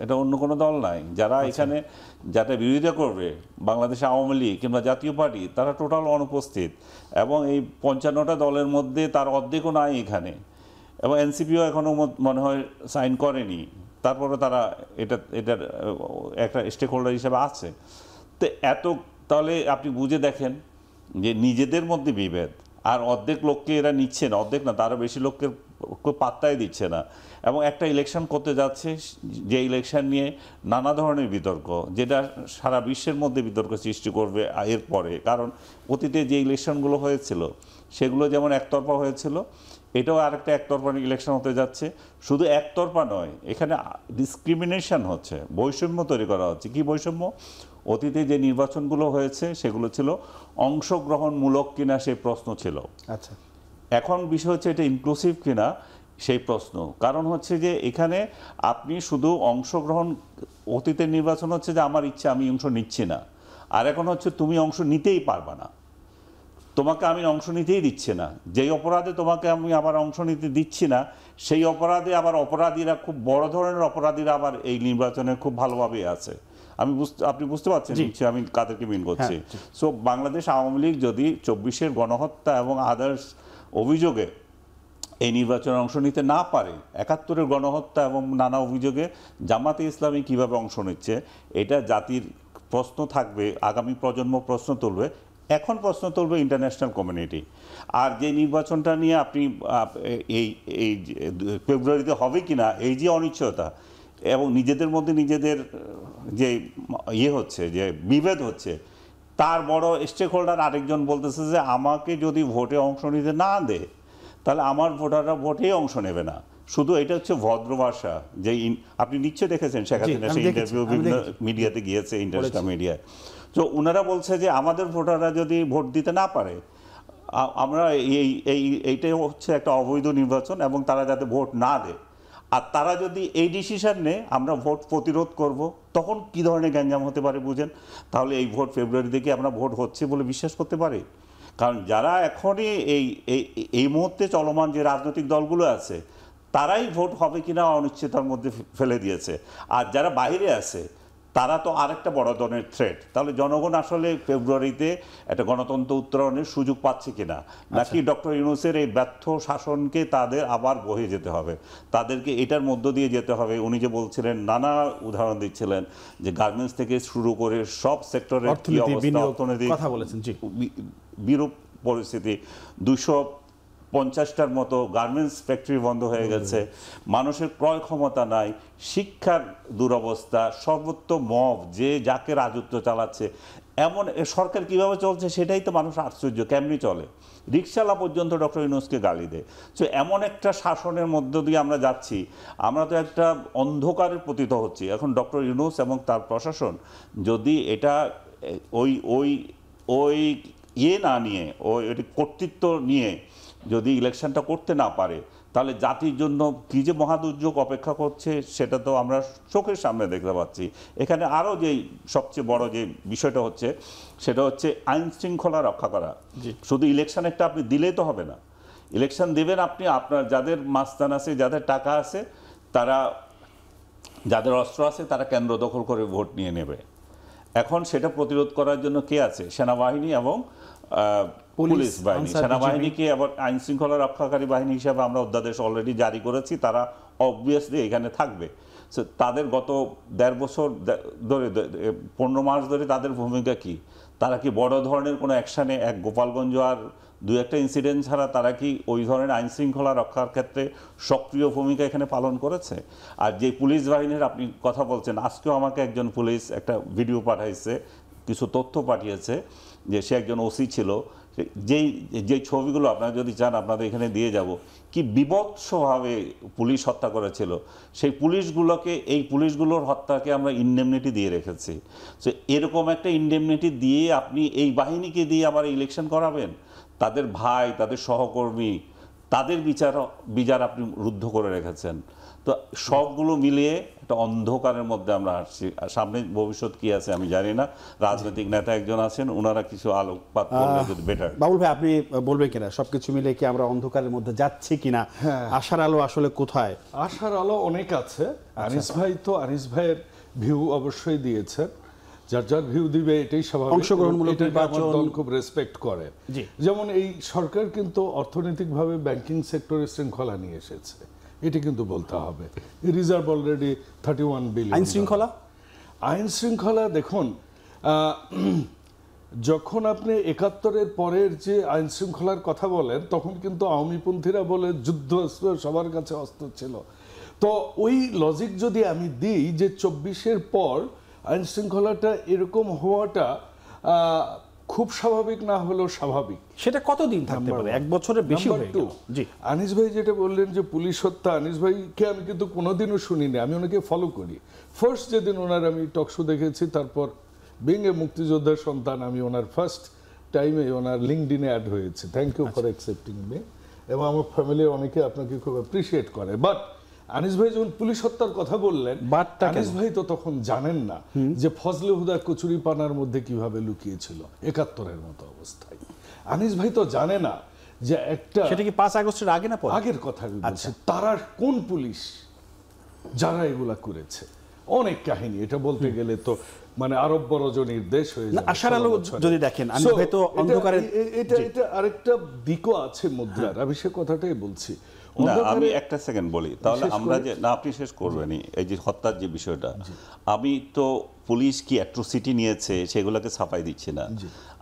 এটা অন্য কোনো দল নাই যারা এখানে যাতে বিরোধিতা করবে, বাংলাদেশে আওয়ামী লীগ কিংবা জাতীয় পার্টি, তারা টোটাল অনুপস্থিত। এবং এই 55টা দলের মধ্যে তার অর্ধেকও নাই এখানে, এবং এনসিপিও এখনও মনে হয় সাইন করেনি। তারপরে তারা এটার একটা স্টেক হোল্ডার হিসেবে আছে। তো তাহলে আপনি বুঝে দেখেন যে নিজেদের মধ্যে বিভেদ, আর অর্ধেক লোককে এরা নিচ্ছে না, অর্ধেক না তারও বেশি লোককে পাত্তাই দিচ্ছে না। এবং একটা ইলেকশন করতে যাচ্ছে, যে ইলেকশন নিয়ে নানা ধরনের বিতর্ক, যেটা সারা বিশ্বের মধ্যে বিতর্ক সৃষ্টি করবে এরপরে। কারণ অতীতে যে ইলেকশনগুলো হয়েছিল সেগুলো যেমন একতরফা হয়েছিল, এটাও আরেকটা একতরফা ইলেকশন হতে যাচ্ছে। শুধু একতরফা নয়, এখানে ডিসক্রিমিনেশন হচ্ছে, বৈষম্য তৈরি করা হচ্ছে। কি বৈষম্য? অতীতে যে নির্বাচনগুলো হয়েছে সেগুলো ছিল অংশগ্রহণমূলক কিনা সেই প্রশ্ন ছিল। আচ্ছা, এখন বিষয় হচ্ছে এটা ইনক্লুসিভ কিনা সেই প্রশ্ন। কারণ হচ্ছে যে এখানে আপনি শুধু অংশগ্রহণ, অতীতের নির্বাচন হচ্ছে যে আমার ইচ্ছা আমি অংশ নিচ্ছি না, আর এখন হচ্ছে তুমি অংশ নিতেই পারবা না, তোমাকে আমি অংশ নিতেই দিচ্ছি না। যেই অপরাধে তোমাকে আমি আবার অংশ নিতে দিচ্ছি না, সেই অপরাধে আবার অপরাধীরা, খুব বড় ধরনের অপরাধীরা আবার এই নির্বাচনে খুব ভালোভাবে আছে। আপনি বুঝতে পারছেন নিশ্চয়ই আমি কাদেরকে মিন করছি। সো বাংলাদেশ আওয়ামী লীগ যদি 24-এর গণহত্যা এবং আদার্স অভিযোগে এই নির্বাচনে অংশ নিতে না পারে, 71-এর গণহত্যা এবং নানা অভিযোগে জামাতে ইসলামী কিভাবে অংশ নিচ্ছে, এটা জাতির প্রশ্ন থাকবে, আগামী প্রজন্ম প্রশ্ন তুলবে। এখন প্রশ্ন তুলবে ইন্টারন্যাশনাল কমিউনিটি। আর যে নির্বাচনটা নিয়ে আপনি এই ফেব্রুয়ারিতে হবে কিনা, এই যে অনিশ্চয়তা এবং নিজেদের মধ্যে নিজেদের যে হচ্ছে, যে বিভেদ হচ্ছে, তার বড় স্টেক হোল্ডার আরেকজন বলতেছে যে আমাকে যদি ভোটে অংশ নিতে না দেয় তাহলে আমার ভোটাররা ভোটেই অংশ নেবে না। শুধু এটা হচ্ছে ভদ্রভাষা। যে আপনি নিশ্চয় দেখেছেন শেখ হাসিনা সেই ইন্টারভিউ বিভিন্ন মিডিয়াতে গিয়েছে, ইন্টারন্যাশনাল মিডিয়ায়। তো ওনারা বলছে যে আমাদের ভোটাররা যদি ভোট দিতে না পারে, আমরা এইটাই হচ্ছে একটা অবৈধ নির্বাচন এবং তারা যাতে ভোট না দেয়। আর তারা যদি এই ডিসিশন নেয় আমরা ভোট প্রতিরোধ করব, তখন কি ধরনের গ্যাঞ্জাম হতে পারে বুঝেন। তাহলে এই ভোট ফেব্রুয়ারি থেকে আমরা ভোট হচ্ছে বলে বিশ্বাস করতে পারি? কারণ যারা এখনই এই মুহূর্তে চলমান যে রাজনৈতিক দলগুলো আছে, তারাই ভোট হবে কিনা অনিশ্চয়তার মধ্যে ফেলে দিয়েছে। আর যারা বাইরে আছে তারা তো আরেকটা বড় ধরনের থ্রেট। তাহলে জনগণ আসলে ফেব্রুয়ারিতে একটা গণতন্ত্র উত্তরণের সুযোগ পাচ্ছে কিনা, নাকি ডক্টর ইউনূসের এই ব্যর্থ শাসনকে তাদের আবার বহে যেতে হবে, তাদেরকে এটার মধ্য দিয়ে যেতে হবে। উনি যে বলছিলেন, নানা উদাহরণ দিচ্ছিলেন যে গার্মেন্টস থেকে শুরু করে সব সেক্টরের কি অবস্থা, অর্থনৈতিক বিরূপ পরিস্থিতি, 250টার মতো গার্মেন্টস ফ্যাক্টরি বন্ধ হয়ে গেছে, মানুষের ক্রয় ক্ষমতা নাই, শিক্ষার দুরবস্থা, সর্বত্র মব, যে যাকে রাজত্ব চালাচ্ছে। এমন সরকার কিভাবে চলছে সেটাই তো মানুষ আশ্চর্য, কেমনি চলে। রিকশালা পর্যন্ত ডক্টর ইউনূসকে গালি দেয়। সো এমন একটা শাসনের মধ্য দিয়ে আমরা যাচ্ছি, আমরা তো একটা অন্ধকারের পতিত হচ্ছি। এখন ডক্টর ইউনূস এবং তার প্রশাসন যদি এটা ওই না নিয়ে, ওই কর্তৃত্ব নিয়ে যদি ইলেকশনটা করতে না পারে, তাহলে জাতির জন্য কী যে মহাদুর্যোগ অপেক্ষা করছে সেটা তো আমরা চোখের সামনে দেখতে পাচ্ছি। এখানে আরও যে সবচেয়ে বড় যে বিষয়টা হচ্ছে সেটা হচ্ছে আইন শৃঙ্খলা রক্ষা করা। শুধু ইলেকশন একটা আপনি দিলেই তো হবে না। ইলেকশন দেবেন আপনি, আপনার যাদের মাস্তান আছে, যাদের টাকা আছে, তারা, যাদের অস্ত্র আছে, তারা কেন্দ্র দখল করে ভোট নিয়ে নেবে। এখন সেটা প্রতিরোধ করার জন্য কে আছে? সেনাবাহিনী এবং পুলিশ বাহিনী। সেনাবাহিনীকে আবার আইন শৃঙ্খলা রক্ষাকারী বাহিনী হিসাবে আমরা অধ্যাদেশ অলরেডি জারি করেছি, তারা অবভিয়াসলি এখানে থাকবে। তাদের গত 1.5 বছর ধরে, 15 মাস ধরে তাদের ভূমিকা কি? তারা কি বড় ধরনের কোনো অ্যাকশানে, এক গোপালগঞ্জ আর 2-1টা ইনসিডেন্ট ছাড়া তারা কি ওই ধরনের আইন শৃঙ্খলা রক্ষার ক্ষেত্রে সক্রিয় ভূমিকা এখানে পালন করেছে? আর যে পুলিশ বাহিনীর আপনি কথা বলছেন, আজকেও আমাকে একজন পুলিশ একটা ভিডিও পাঠাইছে, কিছু তথ্য পাঠিয়েছে যে সে একজন ওসি ছিল, যেই ছবিগুলো আপনারা যদি চান আপনাদের এখানে দিয়ে যাব, কি বিভৎসভাবে পুলিশ হত্যা করেছিল। সেই পুলিশগুলোকে, এই পুলিশগুলোর হত্যাকে আমরা ইনডেমনিটি দিয়ে রেখেছি। তো এরকম একটা ইনডেমনিটি দিয়ে আপনি এই বাহিনীকে দিয়ে আবার ইলেকশন করাবেন? তাদের ভাই, তাদের সহকর্মী, তাদের বিচার আপনি রুদ্ধ করে রেখেছেন। তো সবগুলো মিলিয়ে একটা অন্ধকারের মধ্যে আমরা আসছি। সামনে ভবিষ্যৎ কি আছে আমি জানি না। রাজনৈতিক নেতা একজন আছেন, ওনারা কিছু আলোকপাত করলে যদি বেটার। বাবুল ভাই, আপনি বলবেন কিনা সবকিছু মিলে কি আমরা অন্ধকারের মধ্যে যাচ্ছি কিনা? আশার আলো আসলে কোথায়? আশার আলো অনেক আছে। আনিস ভাই তো, আনিস ভাইয়ের ভিউ অবশ্যই দিয়েছেন, যার যার ভিউ দিবে, এটাই স্বাভাবিক। অংশগ্রহণমূলক নির্বাচন দল খুব রেসপেক্ট করে। যেমন এই সরকার কিন্তু অর্থনৈতিকভাবে ব্যাংকিং সেক্টরে শৃঙ্খলা নিয়ে এসেছে, এটা কিন্তু বলতে হবে। Reserve already 31 billion. আইন শৃঙ্খলা দেখুন, যখন আপনি ৭১-এর পরের যে আইন শৃঙ্খলার কথা বলেন, তখন কিন্তু আওয়ামীপন্থীরা বলে যুদ্ধ অস্ত্র সবার কাছে অস্ত্র ছিল। তো ওই লজিক যদি আমি দিই যে ২৪-এর পর আইন শৃঙ্খলাটা এরকম হওয়াটা খুব স্বাভাবিক না হলেও স্বাভাবিক। সেটা কতদিন থাকতে পারে? ১ বছরের বেশি হয়ে গেল। জি, আনিস ভাই যেটা বললেন যে পুলিশ হত্যা, আনিস ভাইকে আমি কিন্তু কোনোদিনও শুনিনি, আমি ওনাকে ফলো করি। ফার্স্ট যেদিন ওনার আমি টকশো দেখেছি, তারপর বিং এ মুক্তিযোদ্ধার সন্তান, আমি ওনার ফার্স্ট টাইমে ওনার লিঙ্কডিনে অ্যাড হয়েছে। Thank you for accepting me. এবং আমার ফ্যামিলির অনেকে আপনাকে খুব অ্যাপ্রিসিয়েট করে। বাট আনিস ভাই যখন পুলিশ হত্যার কথা বললেন, আনিস ভাই তো তখন জানেন না যে ফজলে হুদা কচুরিপানার মধ্যে কিভাবে লুকিয়েছিল ৭১-এর মতো অবস্থায়। আনিস ভাই তো জানে না যে একটা, সেটা কি ৫ আগস্টের আগে না পরে? আগের কথা বলছি। তারা কোন পুলিশ যারা এগুলা করেছে, অনেক কাহিনী, এটা বলতে গেলে তো মানে আরব বড়জনীর দেশ হয়ে যাবে। আশার আলো যদি দেখেন, আনিস ভাই তো অন্ধকারে, এটা আরেকটা দিকও আছে মুদ্রার, আমি সে কথাটাই বলছি। না, আমি একটা সেকেন্ড বলি তাহলে আমরা যে, না আপনি শেষ করবেনই। এই যে হত্যার যে বিষয়টা, আমি তো পুলিশ কি অ্যাট্রোসিটি নিয়েছে সেগুলোকে ছাপাই দিচ্ছি না।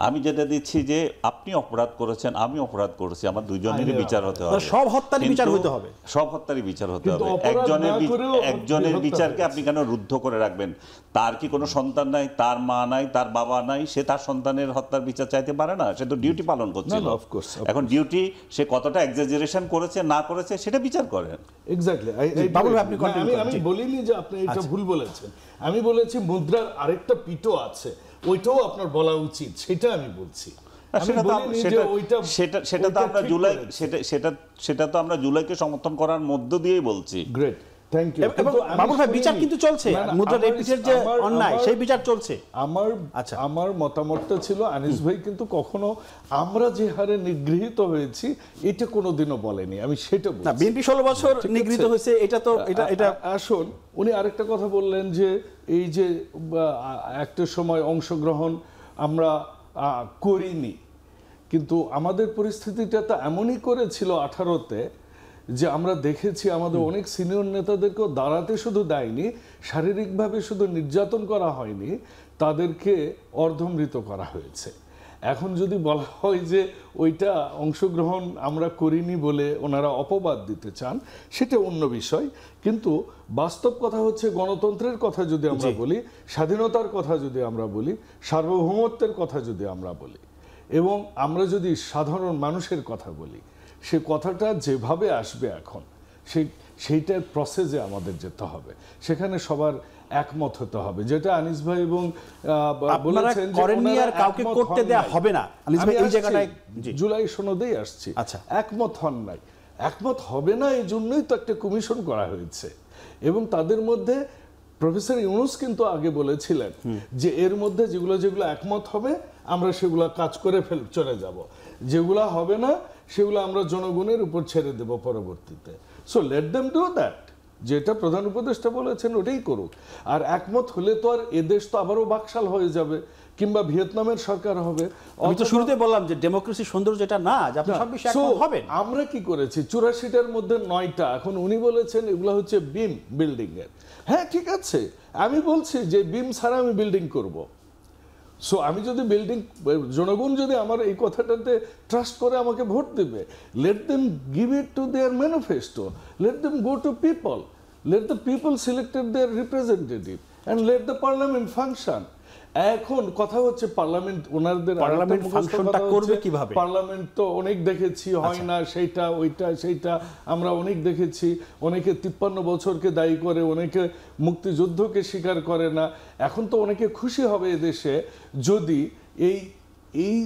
আমি যেটা দিচ্ছি যে আপনি অপরাধ করেছেন, আমি অপরাধ করেছি, আমার দুজনেরই বিচার হতে হবে। সব হত্যারই বিচার হতে হবে, সব হত্যারই বিচার হতে হবে। একজনের বিচারকে আপনি কেন রুদ্ধ করে রাখবেন? তার কি কোনো সন্তান নাই, তার মা নাই, তার বাবা নাই, সে তার সন্তানের হত্যার বিচার চাইতে পারে না? সে তো ডিউটি পালন করছিল। এখন ডিউটি সে কতটা এক্সাজারেশন করেছে না করেছে সেটা বিচার করেন। এক্স্যাক্টলি। আমি বলিনি যে আপনি এটা ভুল বলেছেন, আমি বলেছি মুদ্রার আরেকটা পিঠও আছে, ওইটাও আপনার বলা উচিত, সেটা আমি বলছি। সেটা তো আমরা জুলাইকে সমর্থন করার মধ্য দিয়েই বলছি। Great, thank you. বাবুল ভাই, বিচার কিন্তু চলছে, মুদ্রার এপিসের যে অন্যায় সেই বিচার চলছে। আমার মতামতটা ছিল, আনিস ভাই কিন্তু কখনো আমরা যে হারে নিগৃহীত হয়েছি এটা কোনোদিনও বলেনি, আমি সেটা বলছি। না, বিএনপি 16 বছর নিগৃহীত হয়েছে, এটা তো এটা আসুন। উনি আরেকটা কথা বললেন যে এই যে একটা সময় অংশগ্রহণ আমরা করিনি, কিন্তু আমাদের পরিস্থিতিটা তো এমনই করেছিল 18-তে যে আমরা দেখেছি আমাদের অনেক সিনিয়র নেতাদেরকেও দাঁড়াতে শুধু দেয়নি, শারীরিকভাবে শুধু নির্যাতন করা হয়নি, তাদেরকে অর্ধমৃত করা হয়েছে। এখন যদি বলা হয় যে ওইটা অংশগ্রহণ আমরা করিনি বলে ওনারা অপবাদ দিতে চান, সেটা অন্য বিষয়। কিন্তু বাস্তব কথা হচ্ছে, গণতন্ত্রের কথা যদি আমরা বলি, স্বাধীনতার কথা যদি আমরা বলি, সার্বভৌমত্বের কথা যদি আমরা বলি, এবং আমরা যদি সাধারণ মানুষের কথা বলি, সে কথাটা যেভাবে আসবে এখন সেইটার প্রসেসে আমাদের যেতে হবে, সেখানে সবার একমত হতে হবে। যেটা আনিস ভাই এবং বলেছেন যে কাউকে করতে দেয়া হবে না, আনিস ভাই এই জায়গাটায় জুলাই সনদেই আসছে। আচ্ছা, একমত হন নাই, একমত হবে না, এই জন্যই তো একটা কমিশন করা হয়েছে। এবং তাদের মধ্যে প্রফেসর ইউনুস কিন্তু আগে বলেছিলেন যে এর মধ্যে যেগুলো একমত হবে আমরা সেগুলো কাজ করে চলে যাব, যেগুলো হবে না সেগুলো আমরা জনগণের উপর ছেড়ে দেব পরবর্তীতে। So let them do that. যেটা প্রধান উপদেষ্টা বলেছেন ওটাই করুক। আর একমত হলে তো আর এদেশ তো আবারও বাকশাল হয়ে যাবে, কিংবা ভিয়েতনামের সরকার হবে। আমি তো শুরুতে বললাম যে ডেমোক্রেসি সৌন্দর্য যেটা না, যে আপনি সব বিষয়ে একমত হবেন। আমরা কি করেছি 84টার মধ্যে 9টা, এখন উনি বলেছেন এগুলো হচ্ছে বিম বিল্ডিং এর। হ্যাঁ ঠিক আছে, আমি বলছি যে বিম ছাড়া আমি বিল্ডিং করব। সো আমি যদি বিল্ডিং, জনগণ যদি আমার এই কথাটাতে ট্রাস্ট করে আমাকে ভোট দেবে, let them give it to their manifesto, let them go to people, let the people selected their representative and let the parliament function. এখন কথা হচ্ছে পার্লামেন্ট ওনাদের পার্লামেন্ট ফাংশনটা করবে কিভাবে? পার্লামেন্ট তো অনেক দেখেছি হয় না, সেইটা ওইটা সেইটা আমরা অনেক দেখেছি। অনেকে 53 বছরকে দায়ী করে, অনেকে মুক্তিযুদ্ধকে স্বীকার করে না। এখন তো অনেকে খুশি হবে এদেশে যদি এই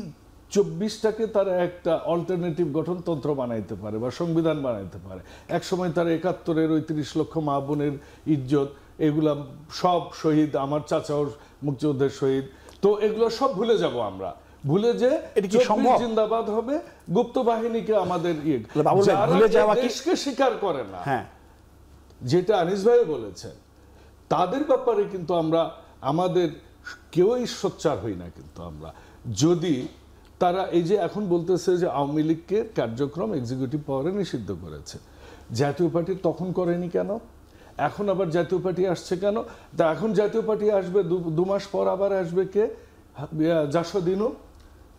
24টাকে তারা একটা অল্টারনেটিভ গঠনতন্ত্র বানাইতে পারে বা সংবিধান বানাইতে পারে। একসময় তারা 71-এর ওই 30 লক্ষ মা বোনের ইজ্জত, এগুলা সব শহীদ, আমার চাচাও মুক্তিযুদ্ধের শহীদ, তো এগুলো সব ভুলে যাব আমরা, ভুলে যে জিন্দাবাদ হবে, গুপ্ত বাহিনীকে আমাদের দেশকে স্বীকার করে না, যেটা আনিস ভাই বলেছেন, তাদের ব্যাপারে কিন্তু আমরা আমাদের কেউই সোচ্চার হই না। কিন্তু আমরা যদি তারা এই যে এখন বলতেছে যে আওয়ামী লীগকে কার্যক্রম এক্সিকিউটিভ পাওয়ারে নিষিদ্ধ করেছে, জাতীয় পার্টি তখন করেনি কেন? এখন আবার জাতীয় পার্টি আসছে কেন? তা এখন জাতীয় পার্টি আসবে 2 মাস পর, আবার আসবে কে? জাসদ ইনু।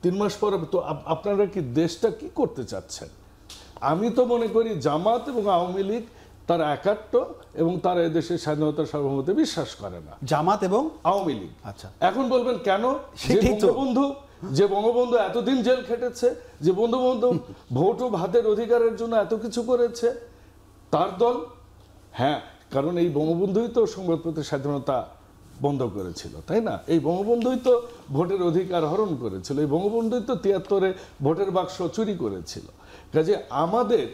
3 মাস পরে তো আপনারা কি দেশটা কি করতে চাচ্ছেন? আমি তো মনে করি জামাত এবং আওয়ামী লীগ তার একাত্ম এবং তারা এদেশের স্বাধীনতা সার্বভৌমত্বে বিশ্বাস করে না। জামাত এবং আওয়ামী লীগ। আচ্ছা, এখন বলবেন কেন? যে বঙ্গবন্ধু এতদিন জেল খেটেছে, যে বঙ্গবন্ধু ভোট ও ভাতের অধিকারের জন্য এত কিছু করেছে, তার দল। হ্যাঁ, কারণ এই বঙ্গবন্ধুই তো সংবাদপত্রের স্বাধীনতা বন্ধ করেছিল, তাই না? এই বঙ্গবন্ধুই তো ভোটের অধিকার হরণ করেছিল, এই বঙ্গবন্ধুই তো 73-এ ভোটের বাক্স চুরি করেছিল। কাজে আমাদের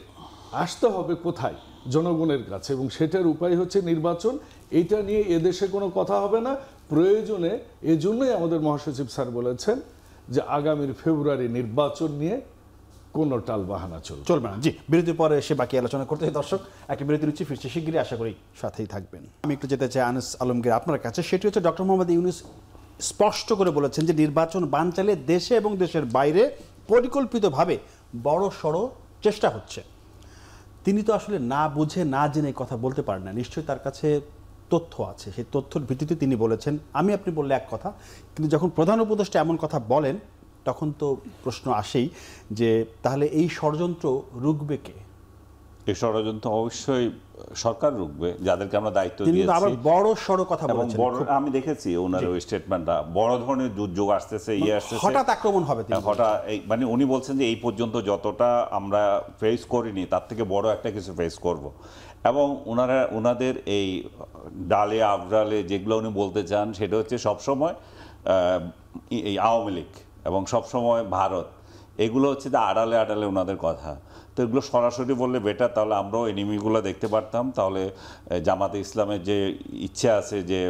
আসতে হবে কোথায়? জনগণের কাছে, এবং সেটার উপায় হচ্ছে নির্বাচন। এইটা নিয়ে এদেশে কোনো কথা হবে না। প্রয়োজনে এজন্যই আমাদের মহাসচিব স্যার বলেছেন যে আগামীর ফেব্রুয়ারি নির্বাচন নিয়ে কোনো টাল বাহানা চলবে না। জি, বিরতির পরে এসে বাকি আলোচনা করতে হয়। দর্শক, একটা বিরতি নিচ্ছি, ফিরছি শিগগিরই, আশা করি সাথেই থাকবেন। আমি একটু যেতে চাই আনিস আলমগীর আপনার কাছে। সেটি হচ্ছে ডক্টর মোহাম্মদ ইউনূস স্পষ্ট করে বলেছেন যে নির্বাচন বানচালে দেশে এবং দেশের বাইরে পরিকল্পিতভাবে বড় সড়ো চেষ্টা হচ্ছে। তিনি তো আসলে না বুঝে না জেনে কথা বলতে পারেন না, নিশ্চয়ই তার কাছে তথ্য আছে, সেই তথ্যের ভিত্তিতে তিনি বলেছেন। আপনি বললে এক কথা, কিন্তু যখন প্রধান উপদেষ্টা এমন কথা বলেন তখন তো প্রশ্ন আসেই যে তাহলে এই ষড়যন্ত্র রুখবে কে? এই ষড়যন্ত্র অবশ্যই সরকার রুখবে, যাদেরকে আমরা দায়িত্ব দিয়েছি। আবার বড় সড়ো কথা বলেছেন, আমি দেখেছি ওনার ওই স্টেটমেন্টটা, বড় ধরনের দুর্যোগ আসতেছে, আসতেছে, হঠাৎ আক্রমণ হবে, হঠাৎ মানে উনি বলছেন যে এই পর্যন্ত যতটা আমরা ফেস করিনি তার থেকে বড় একটা কিছু ফেস করব। এবং ওনাদের এই ডালে আবডালে যেগুলো উনি বলতে চান সেটা হচ্ছে সবসময় এই আওয়ামী লীগ এবং সবসময় ভারত, এগুলো হচ্ছে যে আড়ালে আড়ালে ওনাদের কথা। তো এগুলো সরাসরি বললে বেটার, তাহলে আমরাও এনিমিগুলো দেখতে পারতাম। তাহলে জামাতে ইসলামের যে ইচ্ছে আছে যে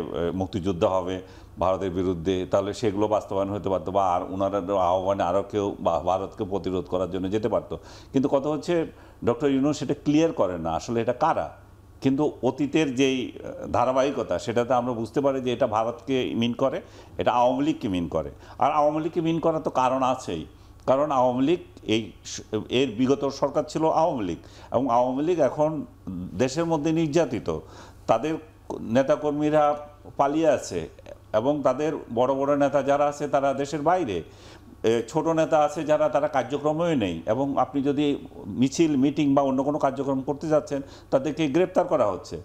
মুক্তিযুদ্ধ হবে ভারতের বিরুদ্ধে, তাহলে সেগুলো বাস্তবায়ন হতে পারতো, বা আর ওনারা আহ্বানে আরও কেউ ভারতকে প্রতিরোধ করার জন্য যেতে পারতো। কিন্তু কথা হচ্ছে ডক্টর ইউনূস সেটা ক্লিয়ার করেন না আসলে এটা কারা। কিন্তু অতীতের যেই ধারাবাহিকতা সেটাতে আমরা বুঝতে পারি যে এটা ভারতকে মিন করে, এটা আওয়ামী লীগকে মিন করে। আর আওয়ামী লীগকে মিন করার তো কারণ আছেই, কারণ আওয়ামী লীগ এর বিগত সরকার ছিল আওয়ামী লীগ, এবং আওয়ামী লীগ এখন দেশের মধ্যে নির্যাতিত, তাদের নেতাকর্মীরা পালিয়ে আছে, এবং তাদের বড় বড় নেতা যারা আছে তারা দেশের বাইরে, ছোট নেতা আছে যারা তারা কার্যক্রমেও নেই, এবং আপনি যদি মিছিল মিটিং বা অন্য কোনো কার্যক্রম করতে যাচ্ছেন তাদেরকে গ্রেপ্তার করা হচ্ছে।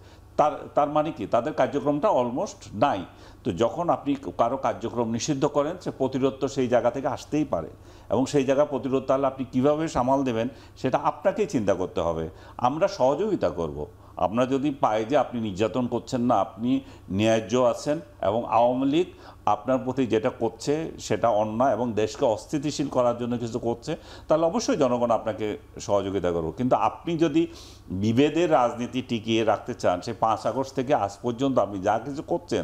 তার মানে কি তাদের কার্যক্রমটা অলমোস্ট নাই। তো যখন আপনি কারো কার্যক্রম নিষিদ্ধ করেন, সে প্রতিরোধ তো সেই জায়গা থেকে আসতেই পারে, এবং সেই জায়গা প্রতিরোধ তাহলে আপনি কীভাবে সামাল দেবেন সেটা আপনাকেই চিন্তা করতে হবে। আমরা সহযোগিতা করব। আপনারা যদি পাই যে আপনি নির্যাতন করছেন না, আপনি ন্যায্য আছেন, এবং আওয়ামী লীগ আপনার প্রতি যেটা করছে সেটা অন্যায় এবং দেশকে অস্থিতিশীল করার জন্য কিছু করছে, তাহলে অবশ্যই জনগণ আপনাকে সহযোগিতা করব। কিন্তু আপনি যদি বিভেদের রাজনীতি টিকিয়ে রাখতে চান, সেই 5 আগস্ট থেকে আজ পর্যন্ত আপনি যা কিছু করছেন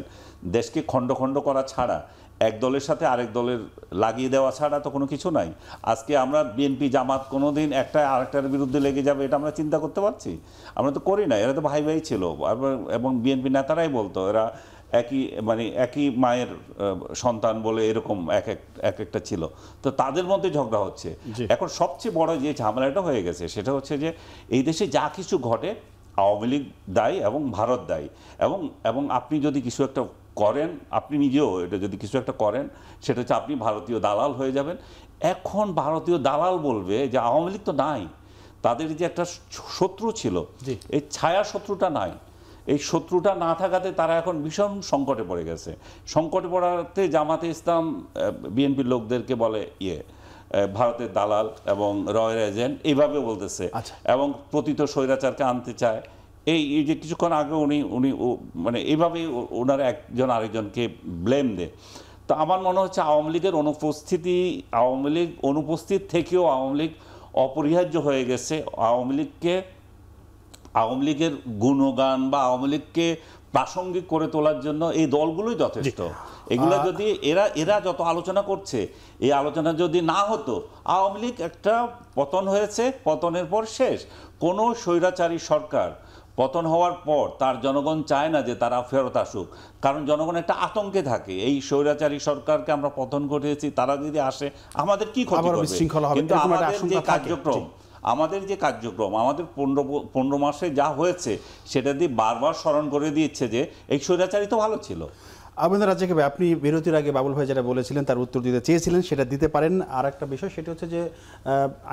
দেশকে খণ্ড খণ্ড করা ছাড়া, এক দলের সাথে আরেক দলের লাগিয়ে দেওয়া ছাড়া তো কোনো কিছু নাই। আজকে আমরা বিএনপি জামাত কোনো দিন একটা আরেকটার বিরুদ্ধে লেগে যাবে এটা আমরা চিন্তা করতে পারছি? আমরা তো করি না। এরা তো ভাই ভাই ছিল, এবং বিএনপি নেতারাই বলতো এরা একই মায়ের সন্তান বলে এরকম এক একটা ছিল। তো তাদের মধ্যে ঝগড়া হচ্ছে। এখন সবচেয়ে বড় যে ঝামেলাটা হয়ে গেছে সেটা হচ্ছে যে এই দেশে যা কিছু ঘটে আওয়ামী লীগ দায়ী এবং ভারত দায়ী, এবং আপনি যদি কিছু একটা করেন, আপনি নিজেও এটা যদি কিছু একটা করেন সেটা হচ্ছে আপনি ভারতীয় দালাল হয়ে যাবেন। এখন ভারতীয় দালাল বলবে যে আওয়ামী লীগ তো নাই, তাদের যে একটা শত্রু ছিল এই ছায়া শত্রুটা নাই। এই শত্রুটা না থাকাতে তারা এখন ভীষণ সংকটে পড়ে গেছে। সংকটে পড়াতে জামাতে ইসলাম বিএনপির লোকদেরকে বলে ভারতের দালাল এবং রয়ের এজেন্ট এইভাবে বলতেছে, এবং প্রতীত স্বৈরাচারকে আনতে চায়। এই যে কিছুক্ষণ আগে উনি মানে এইভাবেই ওনারা একজন আরেকজনকে ব্লেম দেয়। তো আমার মনে হচ্ছে আওয়ামী লীগের অনুপস্থিত থেকেও আওয়ামী লীগ অপরিহার্য হয়ে গেছে। আওয়ামী লীগের গুণগান বা আওয়ামী লীগকে প্রাসঙ্গিক করে তোলার জন্য এই দলগুলোই যথেষ্ট। এগুলো যদি এরা যত আলোচনা করছে, এই আলোচনা যদি না হতো, আওয়ামী লীগ একটা পতন হয়েছে, পতনের পর শেষ। কোনো স্বৈরাচারী সরকার পতন হওয়ার পর তার জনগণ চায় না যে তারা ফেরত আসুক, কারণ জনগণ একটা আতঙ্কে থাকে। এই স্বৈরাচারী সরকারকে আমরা পতন ঘটিয়েছি, তারা যদি আসে আমাদের কি ক্ষতি করবে? কিন্তু আমাদের যে কার্যক্রম আমাদের 15 মাসে যা হয়েছে সেটা দিয়ে বারবার স্মরণ করে দিচ্ছে যে এই স্বৈরাচারী তো ভালো ছিল। আবেদন রাজ্জাকে ভাই, আপনি বিরতির আগে বাবুল ভাই যেটা বলেছিলেন তার উত্তর দিতে চেয়েছিলেন, সেটা দিতে পারেন। আর একটা বিষয় সেটা হচ্ছে যে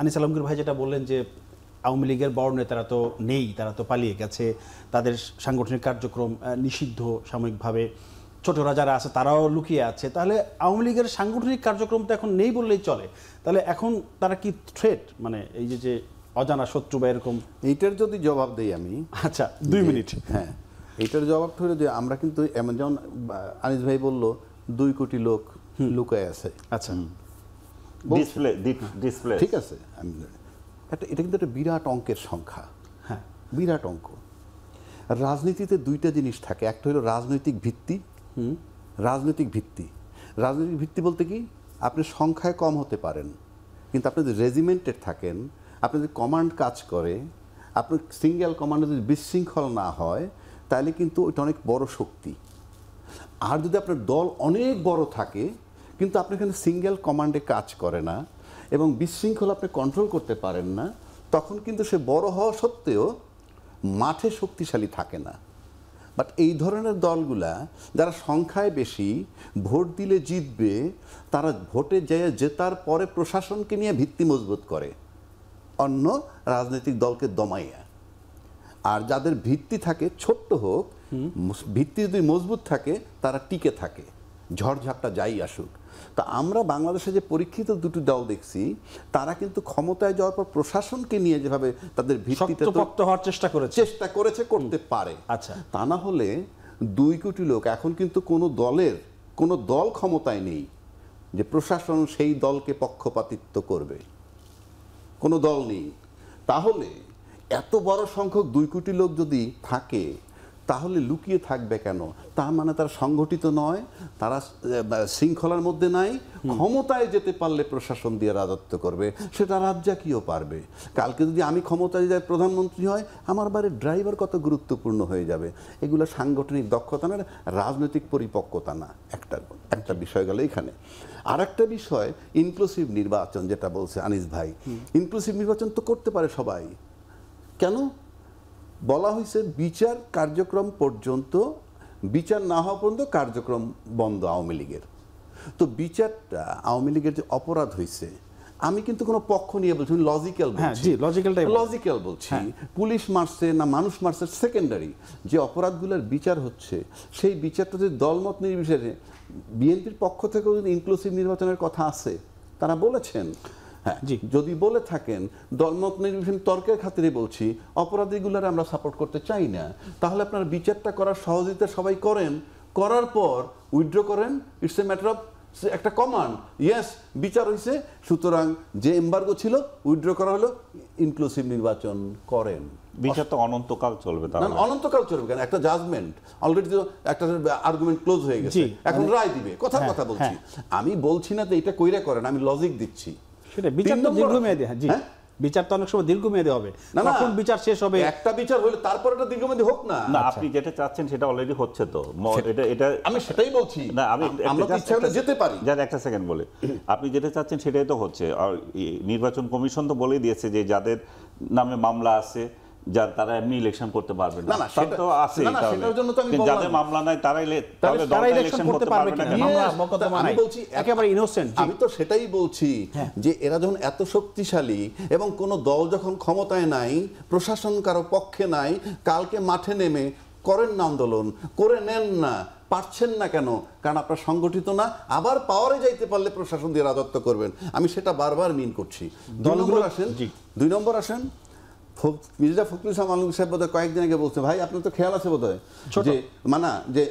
আনিস আলমগীর ভাই যেটা বললেন যে আওয়ামী লীগের বড় নেতারা তো নেই, তারা তো পালিয়ে গেছে, তাদের সাংগঠনিক কার্যক্রম নিষিদ্ধ সাময়িকভাবে, ছোটরা যারা আছে তারাও লুকিয়ে আছে, তাহলে আওয়ামী লীগের সাংগঠনিক কার্যক্রম তো এখন নেই বললেই চলে, তাহলে এখন তারা কি থ্রেট, মানে এই যে অজানা শত্রু বা এরকম? এইটার যদি জবাব দেই আমি, আচ্ছা 2 মিনিট। হ্যাঁ, এইটার জবাব হলো যে আমরা কিন্তু এমন, যেমন আনিস ভাই বলল 2 কোটি লোক লুকায় আছে। আচ্ছা, ডিসপ্লে ঠিক আছে, এটা কিন্তু একটা বিরাট অঙ্কের সংখ্যা। হ্যাঁ, বিরাট অঙ্ক। রাজনীতিতে 2টা জিনিস থাকে, একটা হলো রাজনৈতিক ভিত্তি। রাজনৈতিক ভিত্তি, রাজনৈতিক ভিত্তি বলতে কি, আপনি সংখ্যায় কম হতে পারেন, কিন্তু আপনি যদি রেজিমেন্টেড থাকেন, আপনি যদি কমান্ড কাজ করে, আপনার সিঙ্গেল কমান্ডে যদি বিশৃঙ্খল না হয়, তাহলে কিন্তু ওইটা অনেক বড় শক্তি। আর যদি আপনার দল অনেক বড় থাকে কিন্তু আপনি এখানে সিঙ্গেল কমান্ডে কাজ করে না এবং বিশৃঙ্খল আপনি কন্ট্রোল করতে পারেন না, তখন কিন্তু সে বড় হওয়া সত্ত্বেও মাঠে শক্তিশালী থাকে না। বাট এই ধরনের দলগুলা যারা সংখ্যায় বেশি, ভোট দিলে জিতবে, তারা ভোটে জেতার পরে প্রশাসনকে নিয়ে ভিত্তি মজবুত করে অন্য রাজনৈতিক দলকে দমাইয়া। আর যাদের ভিত্তি থাকে, ছোট্ট হোক, ভিত্তি যদি মজবুত থাকে, তারা টিকে থাকে, ঝড়ঝাপটা যাই আসুক। তা আমরা বাংলাদেশে যে পরীক্ষিত 2টি দল দেখছি, তারা কিন্তু ক্ষমতায় যাওয়ার পর প্রশাসনকে নিয়ে যেভাবে তাদের ভিত্তিতে শক্তপোক্ত হওয়ার চেষ্টা করেছে, করতে পারে। আচ্ছা, তা না হলে 2 কোটি লোক, এখন কিন্তু কোনো দল ক্ষমতায় নেই যে প্রশাসন সেই দলকে পক্ষপাতিত্ব করবে, কোনো দল নেই। তাহলে এত বড় সংখ্যক 2 কোটি লোক যদি থাকে, তাহলে লুকিয়ে থাকবে কেন? তার মানে তারা সংগঠিত নয়, তারা শৃঙ্খলার মধ্যে নাই। ক্ষমতায় যেতে পারলে প্রশাসন দিয়ে রাজত্ব করবে, সেটা রাজ্জাকীয় পারবে। কালকে যদি আমি ক্ষমতায় যাই, প্রধানমন্ত্রী হয়, আমার বাড়ির ড্রাইভার কত গুরুত্বপূর্ণ হয়ে যাবে। এগুলো সাংগঠনিক দক্ষতা না, রাজনৈতিক পরিপক্কতা না। একটা বিষয় গেল এখানে। আর একটা বিষয় ইনক্লুসিভ নির্বাচন, যেটা বলছে আনিস ভাই। ইনক্লুসিভ নির্বাচন তো করতে পারে সবাই, কেন? বলা হয়েছে বিচার কার্যক্রম পর্যন্ত, বিচার না হওয়া পর্যন্ত কার্যক্রম বন্ধ আওয়ামী লীগের। তো বিচারটা আওয়ামী লীগের যে অপরাধ হয়েছে, আমি কিন্তু কোনো পক্ষ নিয়ে বলছি, লজিক্যাল বলছি। পুলিশ মারছে না মানুষ মারছে সেকেন্ডারি, যে অপরাধগুলোর বিচার হচ্ছে, সেই বিচারটা যদি দলমত নির্বিশেষে, বিএনপির পক্ষ থেকেও যদি ইনক্লুসিভ নির্বাচনের কথা আছে, তারা বলেছেন। হ্যাঁ, যদি বলে থাকেন, দলমত নির্বিশেষে তর্কের খাতিরে বলছি, অপরাধীগুলোর আমরা সাপোর্ট করতে চাই না, তাহলে আপনারা বিচারটা করার সহযোগিতা সবাই করেন, করার পর উইথড্র করেন। ইটস এ ম্যাটার অফ একটা কমান্ড, ইয়েস বিচার হয়েছে, সুতরাং যে এমবার্গো ছিল উইথড্র করা হলো, ইনক্লুসিভ নির্বাচন করেন। বিচার তো অনন্তকাল চলবে। অনন্তকাল চলবে কেন? একটা জাজমেন্ট অলরেডি, একটা আর্গুমেন্ট ক্লোজ হয়ে গেছে, এখন রায় দিবে। কথা বলছি, আমি বলছি না তো এটা কইরা করেন, আমি লজিক দিচ্ছি। সেটা বিচার তো দীর্ঘমেয়াদী। হ্যাঁ, জি, বিচার তো অনেক সময় দীর্ঘমেয়াদী হবে, তখন বিচার শেষ হবে। একটা বিচার হলে তারপর এটা দীর্ঘমেয়াদী হোক না। না, আপনি যেটা চাচ্ছেন সেটা অলরেডি হচ্ছে তো। এটা আমি সেটাই বলছি। না, আমি আমরা ইচ্ছা হলে যেতে পারি। যার একটা সেকেন্ড বলে, আপনি যেটা চাচ্ছেন সেটাই তো হচ্ছে। আর নির্বাচন কমিশন তো বলেই দিয়েছে যে যাদের নামে মামলা আছে, তারা এমনি ইলেকশন করতে পারবে না। সেটা তো আছে, যাদের মামলা নাই তারা ইলেকশন করতে পারবে না। আমি বলছি একেবারে ইনোসেন্ট। আমি তো সেটাই বলছি যে এরা যখন এত শক্তিশালী এবং কোন দল যখন ক্ষমতায় নাই, প্রশাসন কারো পক্ষে নাই, কালকে মাঠে নেমে করেন না আন্দোলন, করে নেন না, পারছেন না কেন? কারণ আপনার সংগঠিত না। আবার পাওয়ারে যাইতে পারলে প্রশাসন দিয়ে রাজত্ব করবেন, আমি সেটা বারবার মিন করছি। 2 নম্বর আসেন, মির্জা ফখরুল ইসলাম আলমগীর সাহেব বোধহয় কয়েকদিন আগে বলছে, ভাই আপনার তো খেয়াল আছে বোধহয়, যে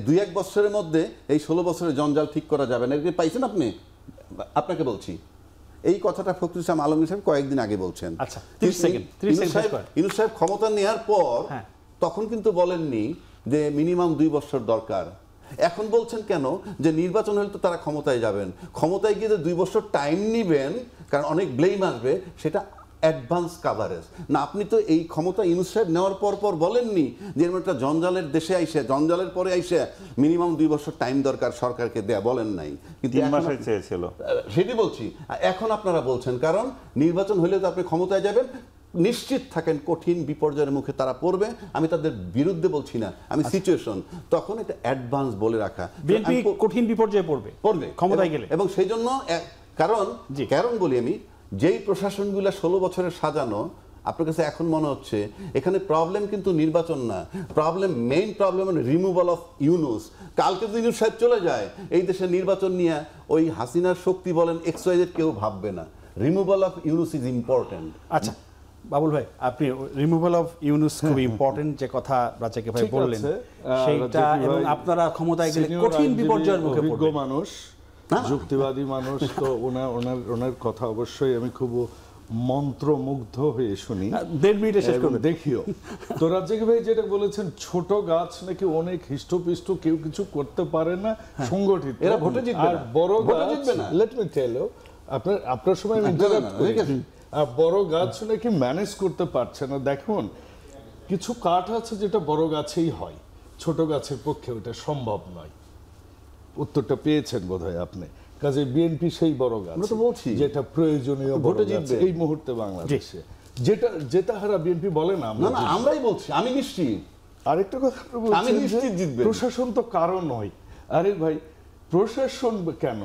2-1 বছরের মধ্যে এই 16 বছরের জঞ্জাল ঠিক করা যাবে না, এটা পাইছেন আপনি? আপনাকে বলছি, এই কথাটা ফখরুল ইসলাম আলমগীর সাহেব কয়েকদিন আগে বলছেন। ইউনূস সাহেব ক্ষমতা নেওয়ার পর তখন কিন্তু বলেননি যে মিনিমাম 2 বছর দরকার। এখন বলছেন কেন? যে নির্বাচন হলে তো তারা ক্ষমতায় যাবেন, ক্ষমতায় গিয়ে 2 বছর টাইম নিবেন, কারণ অনেক ব্লেম আসবে, সেটা অ্যাডভান্স কাভারেজ না। আপনি তো এই ক্ষমতা ইউনূস সাহেব নেওয়ার পর বলেননি যে এরকম একটা জঞ্জালের দেশে আইসে, জঞ্জালের পরে আইসে মিনিমাম 2 বছর টাইম দরকার সরকারকে দেয়া, বলেন নাই। কিন্তু 3 মাসই চেয়েছিল, সেটি বলছি। এখন আপনারা বলছেন কারণ নির্বাচন হলে তো আপনি ক্ষমতায় যাবেন, নিশ্চিত থাকেন কঠিন বিপর্যয়ের মুখে তারা পড়বে। আমি তাদের বিরুদ্ধে বলছি না, আমি সিচুয়েশন তখন এটা অ্যাডভান্স বলে রাখা। বিএনপি কঠিন বিপর্যয়ে পড়বে ক্ষমতায় গেলে, এবং সেই জন্য কারণ বলি আমি, যেই প্রশাসনগুলো 16 বছরের সাজানো, আপনার কাছে এখন মনে হচ্ছে এখানে প্রবলেম কিন্তু নির্বাচন না, main problem removal of Yunus. কালকে যদি ইউনুস সাহেব চলে যায়, এই দেশে নির্বাচন নিয়ে ওই হাসিনার শক্তি বলেন XYZ কেউ ভাববে না। Removal of Yunus is important. আচ্ছা বাবুল ভাই, আপনি রিমুভাল অফ ইউনুস খুব ইম্পর্টেন্ট যে কথা রাজাকে ভাই বললেন, সেইটা এবং আপনারা ক্ষমতায় গেলে কঠিন বিপর্যয়ের মুখে পড়বেন। মানুষ, যুক্তিবাদী মানুষ, তো ওনার কথা অবশ্যই আমি খুব মন্ত্রমুগ্ধ হয়ে শুনি। 1.5 মিনিটে শেষ করবেন। দেখিও তো রাজ্জাক ভাই যেটা বলেছেন, ছোট গাছ নাকি অনেক হিষ্টপিষ্ট, কেউ কিছু করতে পারে না, সংগঠিত, এরা ভোটে জিতবে না, বড় ভোটে জিতবে না। লেট মি টেল ইউ, আপনার সময় আমি ইন্টারাপ্ট করি, আর বড় গাছ নাকি ম্যানেজ করতে পারছে না। দেখুন, কিছু কাঠ আছে যেটা বড় গাছেই হয়, ছোট গাছের পক্ষে ওটা সম্ভব নয়। উত্তরটা পেয়েছেন বোধহয় আপনি। কাজে বিএনপি সেই বড় গাছ, আমরা তো বলছি যেটা প্রয়োজনীয় ভোটে গাছ জিতবে এই মুহূর্তে বাংলাদেশে, যেটা হারা বিএনপি বলে না। না, আমরাই বলছি, আমি নিশ্চিত। আরেকটা কথা আমি নিশ্চিত জিতবে। প্রশাসন তো কারণ নয়। আরে ভাই, প্রশাসন কেন?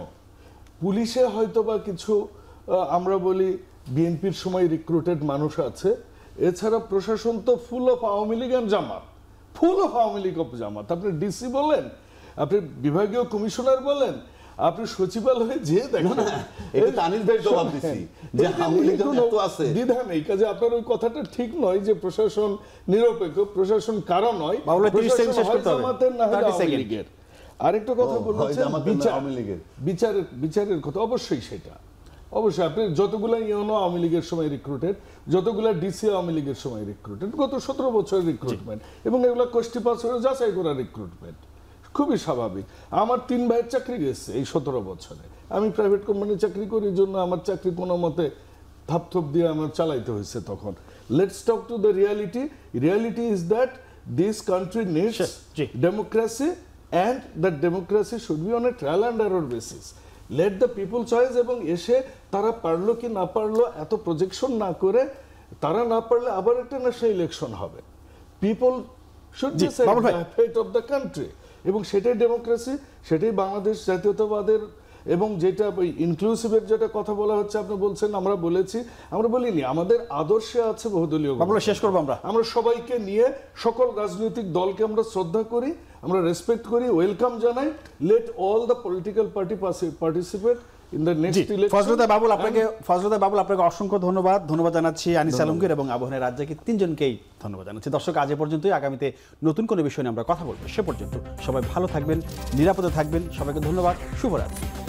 পুলিশে হয়তো বা কিছু আমরা বলি বিএনপির সময় রিক্রুটেড মানুষ আছে, এছাড়া প্রশাসন তো full of Awami League and Jamaat, full of Awami League of Jamaat. আপনি ডিসি বলেন, আপনি বিভাগীয় কমিশনার বলেন, আপনি সচিবালয়ে যেয়ে দেখেন, দ্বিধা নেই। কাজে আপনার ওই কথাটা ঠিক নয় যে প্রশাসন নিরপেক্ষ, প্রশাসন কারো নয়, জামাতের না হলে আওয়ামী লীগের। আরেকটা কথা বলেছেন বিচারের কথা, অবশ্যই সেটা অবশ্যই। আপনি যতগুলা ইউনো আওয়ামী লীগের সময় রিক্রুটেড, যতগুলা ডিসি আওয়ামী লীগের সময় রিক্রুটেড, গত 17 বছরের রিক্রুটমেন্ট, এবং এগুলা কোষ্ঠী পাথরে যাচাই করা রিক্রুটমেন্ট, খুবই স্বাভাবিক। আমার 3 ভাইয়ের চাকরি গেছে এই 17 বছরে। আমি প্রাইভেট কোম্পানি চাকরি করি, জন্য আমার চাকরি কোনো মতে থাপথপ দিয়ে আমার চালাইতে হয়েছে তখন। Let's talk to the reality. Reality is that this country needs democracy, and that democracy should be on a trial and error basis. Let the people choice, এবং এসে তারা পারলো কি না পারলো এত প্রজেকশন না করে, তারা না পারলে আবার একটা ন্যাশনাল ইলেকশন হবে। People should decide the fate of the country, এবং সেটাই ডেমোক্রেসি, সেটাই বাংলাদেশ জাতীয়তাবাদের। এবং যেটা ইনক্লুসিভের যেটা কথা বলা হচ্ছে, আপনি বলছেন আমরা বলেছি, আমরা বলিনি। আমাদের আদর্শে আছে বহুদলীয়। শেষ করবো আমরা সবাইকে নিয়ে, সকল রাজনৈতিক দলকে আমরা শ্রদ্ধা করি, আমরা রেসপেক্ট করি, ওয়েলকাম জানাই। Let all the political party participate in the next election. ফজলুদ্দাহ বাবুল, আপনাকে অসংখ্য ধন্যবাদ জানাচ্ছি। আনিস আলমগীর এবং আবহাওয়া রাজ্জাকে, 3 জনকেই ধন্যবাদ জানাচ্ছি। দর্শক, আজ এ পর্যন্তই। আগামীতে নতুন কোনো বিষয় নিয়ে আমরা কথা বলবো। সে পর্যন্ত সবাই ভালো থাকবেন, নিরাপদে থাকবেন। সবাইকে ধন্যবাদ। শুভরাত্রি।